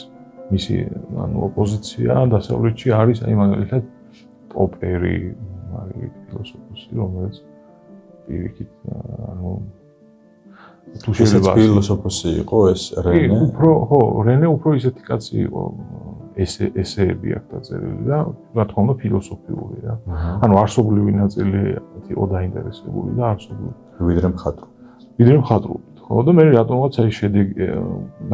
მისი ანუ ოპოზიცია დასავლეთში არის აი მაგალითად პოპერი, მაგალითად ფილოსოფოსი რომელიც პირიქით ანუ თუ შეიძლება ფილოსოფოსი იყო ეს რენე? რენე უფრო ისეთი კაცი იყო ესეები აქ დაწერილი და რა თქმა უნდა ფილოსოფიური რა. ანუ არსობრივი ნაწილი იყო დაინტერესებული და არსობრივი. ვიდრე მხატვრული. ვიდრე მხატვრული. ხო და მე რატომღაც აი შედეგი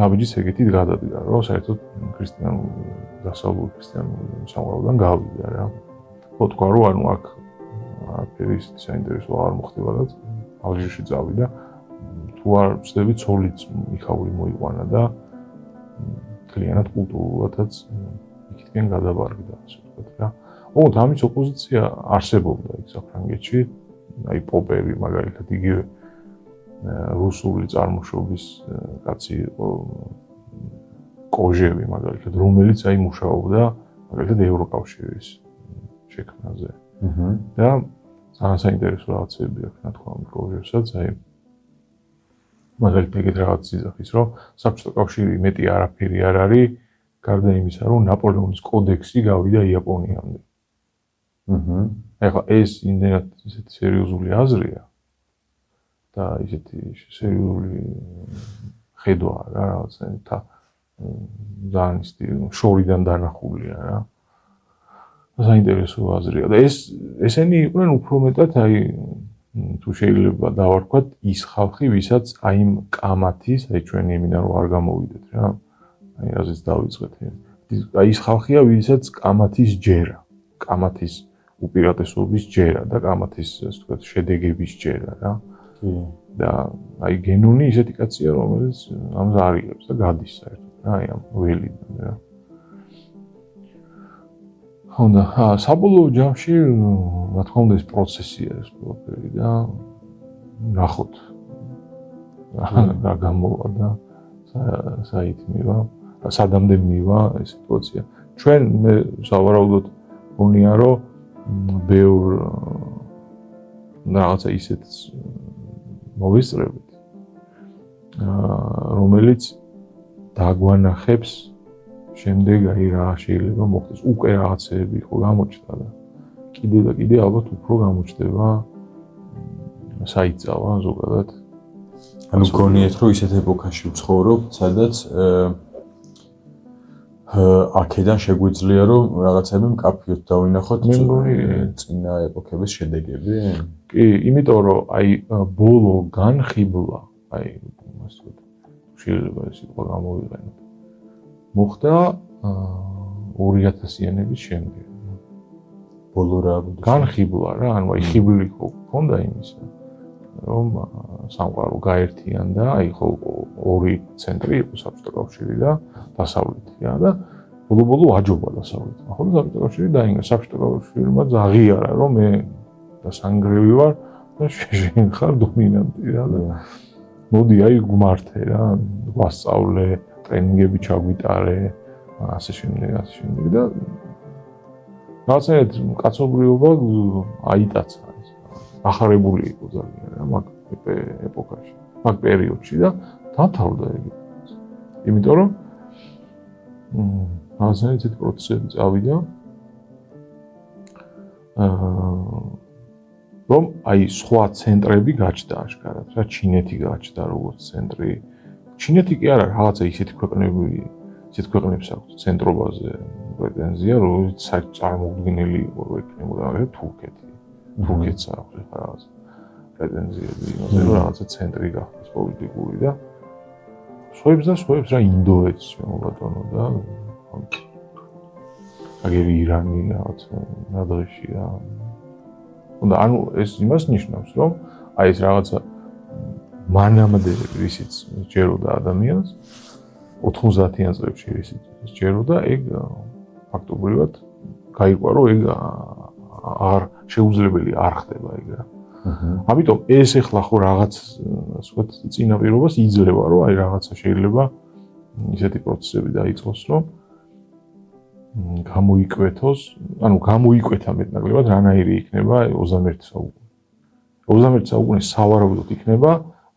ნაბიჯის ეგეთით გადადგა რომ საერთოდ ქრისტიანულ დასავლურ ქრისტიანულ სამყაროდან გავიდა რა. ხო თქვა რომ ანუ აქ არაფერი ისეთი საინტერესო არ მოხდებოდა და ალჟირში წავიდა. თუ არ ვწდები ცოლიც იქაური მოიყვანა და კლიანად კულტურულადაც იქითკენ გადაბარგდა ასე ვთქვათ რა. ოღონდ ამის ოპოზიცია არსებობდა იქ საფრანგეთში, აი პოპერი მაგალითად იგივე რუსული წარმოშობის კაცი იყო კოჟევი მაგალითად, რომელიც აი მუშაობდა მაგალითად ევროკავშირის შექმნაზე. და ძალიან საინტერესო რაღაცები აქვს ნათქვამი კოჟევსაც, აი მაგალითად ეგეთ რაღაც იძახის, რომ საბჭოთა კავშირი მეტი არაფერი არ არის, გარდა იმისა, რომ ნაპოლეონის კოდექსი გავიდა იაპონიამდე. ეხლა ეს იმდენად ისეთი სერიოზული აზრია და ისეთი სერიოზული ხედვაა რა რაღაცნაირად ძალიან ისეთი შორიდან დანახულია რა. საინტერესო აზრია და ესენი იყვნენ უფრო მეტად აი თუ შეიძლება დავარქვათ ის ხალხი, ვისაც აი იმ კამათის, აი ჩვენი იმიდან რომ არ გამოვიდეთ რა. აი რაზეც დავიწყეთ. აი ის ხალხია, ვისაც კამათის ჯერა, კამათის უპირატესობის ჯერა და კამათის ასე ვთქვათ შედეგების ჯერა რა. და აი გენონი ისეთი კაცია, რომელიც ამას არიღებს და გადის საერთოდ რა, აი ამ ველიდან რა. ხონდა, საბოლოო ჯამში, რა თქმა უნდა ეს პროცესია ეს ყველაფერი და ნახოთ რა გამოვა და საით მივა, სადამდე მივა ეს სიტუაცია. ჩვენ მე სავარაუდოდ გონია რომ ბევრ რაღაცა ისეთ მოვისწრებით, რომელიც დაგვანახებს შემდეგ აი რა შეიძლება მოხდეს. უკვე რაღაცეები ხო გამოჩნდა და კიდე და კიდე ალბათ უფრო გამოჩნდება საიწავა ზოგადად. ანუ გონიათ რომ ისეთ ეპოქაში ვცხოვრობ, სადაც აქედან შეგვიძლია რომ რაღაცები მკაფიოდ დავინახოთ წინა ეპოქების შედეგები? კი, იმიტომ რომ აი ბოლო განხიბლა, აი ასე ვთქვათ, შეიძლება ეს სიტყვა გამოვიყენოთ. მოხდა 2000-იანების შემდეგ. ბოლო რა განხიბლა რა, ანუ აი ხიბლი ჰქონდა იმისა, რომ სამყარო გაერთიანდა, აი ხო ორი ცენტრი იყო საბჭოთა კავშირი და დასავლეთი რა და ბოლო აჯობა დასავლეთი. ახლა საბჭოთა კავშირი დაინგა, საბჭოთა კავშირმა ზაღიარა, რომ მე და სანგრევი ვარ და შენ ხარ დომინანტი რა და მოდი აი გმართე რა, ვასწავლე ტრენინგები ჩაგვიტარე, ასე შემდეგ და რაღაცნაირად კაცობრიობა აიტაცა ეს. ახარებული იყო ძალიან რა მაგ ეპოქაში, მაგ პერიოდში და დათავდა ეგ. იმიტომ რომ რაღაცნაირად ეს პროცესები წავიდა. რომ აი სხვა ცენტრები გაჩნდა აშკარად რა, ჩინეთი გაჩნდა როგორც ცენტრი. ჩინეთი კი არა, რაღაცა ისეთი ქვეყნებს აქვს ცენტრობაზე პრეტენზია, რომელიც საერთოდ წარმოუდგენელი იყო რომ ექნებოდა თურქეთი. თურქეთს აქვს რაღაც პრეტენზიები იმაზე, რომ რაღაცა ცენტრი გახდეს პოლიტიკური და სხვაებს რა ინდოეთს შემოვატანო და აგერი ირანი რაღაც ნადრეში რა. და ანუ ეს იმას ნიშნავს, რომ აი ეს რაღაცა მანამდე რისიც ჯეროდა ადამიანს 90-იან წლებში რისიც ჯეროდა, ეგ ფაქტობრივად გაირკვა, რომ ეგ არ შეუძლებელი არ ხდება ეგ რა. ამიტომ ეს ეხლა ხო რაღაც ასე ვთქვათ წინაპირობას იძლევა, რომ აი რაღაცა შეიძლება ისეთი პროცესები დაიწყოს, რომ გამოიკვეთოს, ანუ გამოიკვეთა მეტნაკლებად რანაირი იქნება 21 საუკუნე. 21 საუკუნე სავარაუდოდ იქნება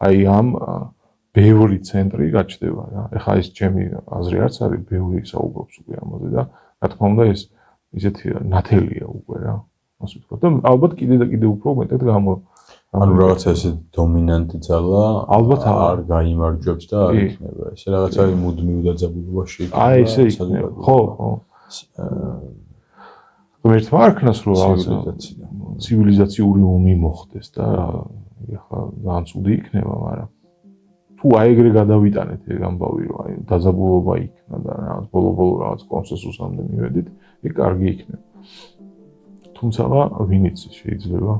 აი ამ ბევრი ცენტრი გაჩნდება რა. ეხლა ეს ჩემი აზრი არც არის, ბევრი საუბრობს უკვე ამაზე და რა თქმა უნდა ეს ისეთი ნათელია უკვე რა. ასე ვთქვათ და ალბათ კიდე და კიდე უფრო მეტად ანუ რაღაცა ესე დომინანტი ძალა ალბათ არ გაიმარჯვებს და არ იქნება. ესე რაღაცა მუდმივ დაძაბულობაში იქნება. აი ესე იქნება. ხო. ერთმა არქნას რომ ცივილიზაციური ომი მოხდეს და ეხლა ძალიან ცუდი იქნება, მაგრამ თუ აი ეგრე გადავიტანეთ ეგ ამბავი რომ აი დაძაბულობა იქნა და რაღაც ბოლო-ბოლო რაღაც კონსენსუსამდე მივედით, ეგ კარგი იქნება. თუმცა ვინ იცის შეიძლება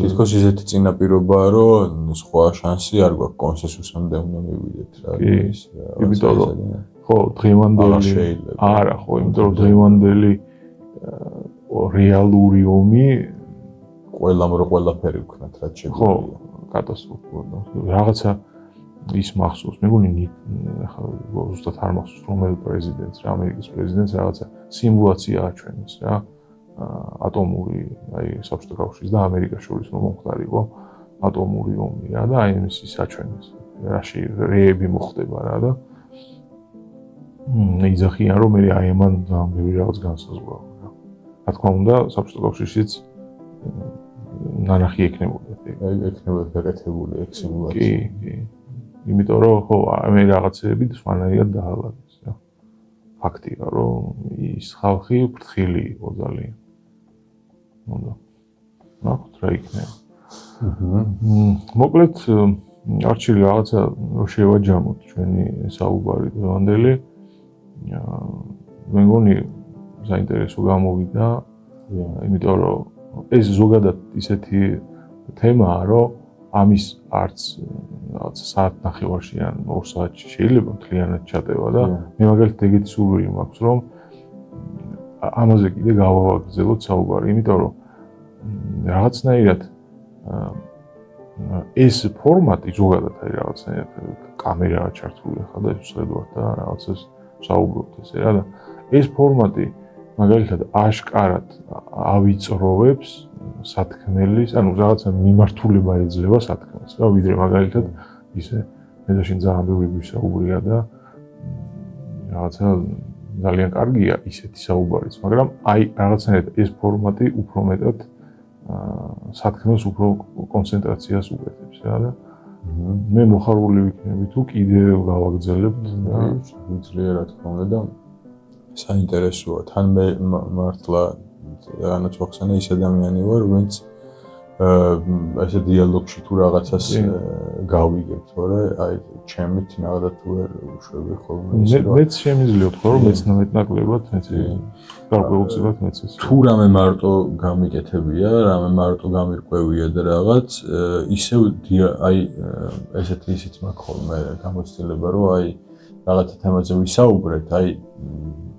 თითქოს ისეთი წინაპირობაა, რომ სხვა შანსი არ გვაქვს კონსენსუსამდე უნდა მივიდეთ რა. იმიტომ რომ ხო დღევანდელი არა ხო, იმიტომ რომ დღევანდელი რეალური ომი ყველაფერი ვქნათ რაც შეგვიძლია. ხო, კატასტროფულია. რაღაცა ის მახსოვს, მეგონი ახლა ზუსტად არ მახსოვს რომელ პრეზიდენტს, რა ამერიკის პრეზიდენტს რაღაცა სიმულაცია აჩვენეს რა. ატომური აი საბჭოთა კავშირის და ამერიკას შორის რომ მომხდარიყო ატომური ომი რა და აი ის აჩვენეს. რაში რეები მოხდება რა და იძახიან რომ მე აი ამან ძალიან ბევრი რაღაც განსაზღვრა რა. რა თქმა უნდა საბჭოთა კავშირშიც ნანახი ექნებოდა ექნებოდა გაკეთებული ეგ სიმულაცია. კი. იმიტომ რომ ხო მე რაღაცეები სხვანაირად დაალაგეს რა. ფაქტია რომ ის ხალხი ფრთხილი იყო ძალიან. უნდა ნახოთ რა იქნება. მოკლედ არჩილი რაღაცა რო შევაჯამოთ ჩვენი საუბარი დღევანდელი. მე მგონი საინტერესო გამოვიდა, იმიტომ რომ ეს ზოგადად ისეთი თემაა, რომ ამის არც რაღაც საათნახევარში ან 2 საათში შეიძლება მთლიანად ჩატევა და მე მაგალითად ეგეთი სურვილი მაქვს, რომ ამაზე კიდე გავავაგრძელოთ საუბარი, იმიტომ რომ რაღაცნაირად ეს ფორმატი ზოგადად აი რაღაცნაირად კამერაა ჩართული ხა და შეხედავთ და რაღაცას საუბრობთ ესე რა და ეს ფორმატი მაგალითად აშკარად ავიწროვებს სათქმელის, ანუ რაღაცა მიმართულება ეძლევა სათქმელს რა, ვიდრე მაგალითად ისე მე და შენ ძალიან ბევრი გვისაუბრია და რაღაცა ძალიან კარგია ისეთი საუბარიც, მაგრამ აი რაღაცნაირად ეს ფორმატი უფრო მეტად სათქმელს უფრო კონცენტრაციას უკეთებს რა და მე მოხარული ვიქნები თუ კიდევ გავაგრძელებთ და შეგვიძლია რა თქმა უნდა და საინტერესოა. თან მე მართლა რანაც ვახსენე ის ადამიანი ვარ, ვინც ესე დიალოგში თუ რაღაცას გავიგებ, თორე აი ჩემით ნახდათ თუ ვერ უშვები ხოლმე ისე რომ მეც შემიძლია თქვა რომ მეც მეტნაკლებად მეც გარკვეულწილად მეც ეს თუ რამე მარტო გამიკეთებია, რამე მარტო გამირკვევია და რაღაც ისევ აი ესეთი ისიც მაქვს ხოლმე გამოცდილება რომ აი რაღაცა თემაზე ვისაუბრეთ, აი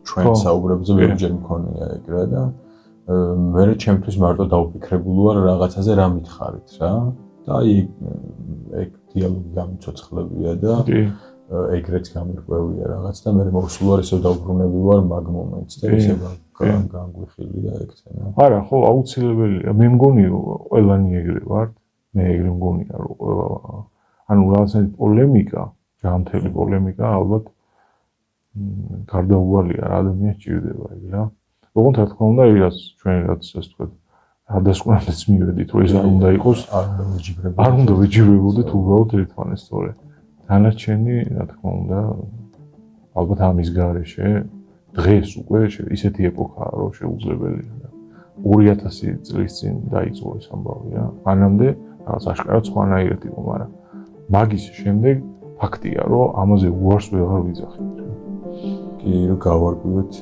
ჩვენ საუბრებზე ვერჯერ მქონია ეგრე და მე ჩემთვის მარტო დავფიქრებული ვარ რაღაცაზე რა მითხარით რა და აი ეგ დიალოგი გამიცოცხლებია და ეგრეც გამირკვევია რაღაც და მე მოვსულ ვარ ისევ დავბრუნები ვარ მაგ მომენტს და ისე განგვიხილია ეგ თემა. არა ხო აუცილებელია. მე მგონი ყველანი ეგრე ვართ. მე ეგრე მგონია რომ ანუ რაღაცა პოლემიკა, ჯანმრთელი პოლემიკა ალბათ გარდაუვალია რა ადამიანს ჭირდება ეგ რა. ოღონდ რა თქმა უნდა, რაც ჩვენ რაც ასე ვთქვათ, გადასკვნადაც მივედით, რომ ეს არ უნდა იყოს, არ უნდა ვეჯიბრებოდეთ უბრალოდ ერთმანეთს, თორე დანარჩენი, რა თქმა უნდა, ალბათ ამის გარეშე დღეს უკვე ისეთი ეპოქაა, რომ შეუძლებელია. 2000 წლის წინ დაიწყო ეს ამბავი რა. მანამდე რაღაც აშკარად სხვანაირად იყო, მაგრამ მაგის შემდეგ ფაქტია, რომ ამაზე უარს ვეღარ ვიძახით. კი, რომ გავარკვიოთ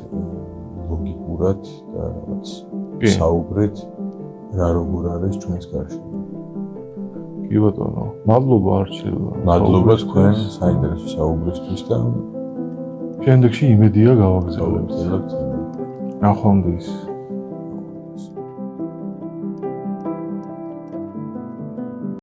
ლოგიკურად და რაღაც საუბრით რა როგორ არის ჩვენს გარშემო. კი ბატონო, მადლობა არჩილ. მადლობა თქვენ საინტერესო საუბრისთვის და შემდეგში იმედია გავაგზავნებთ. ნახვამდის.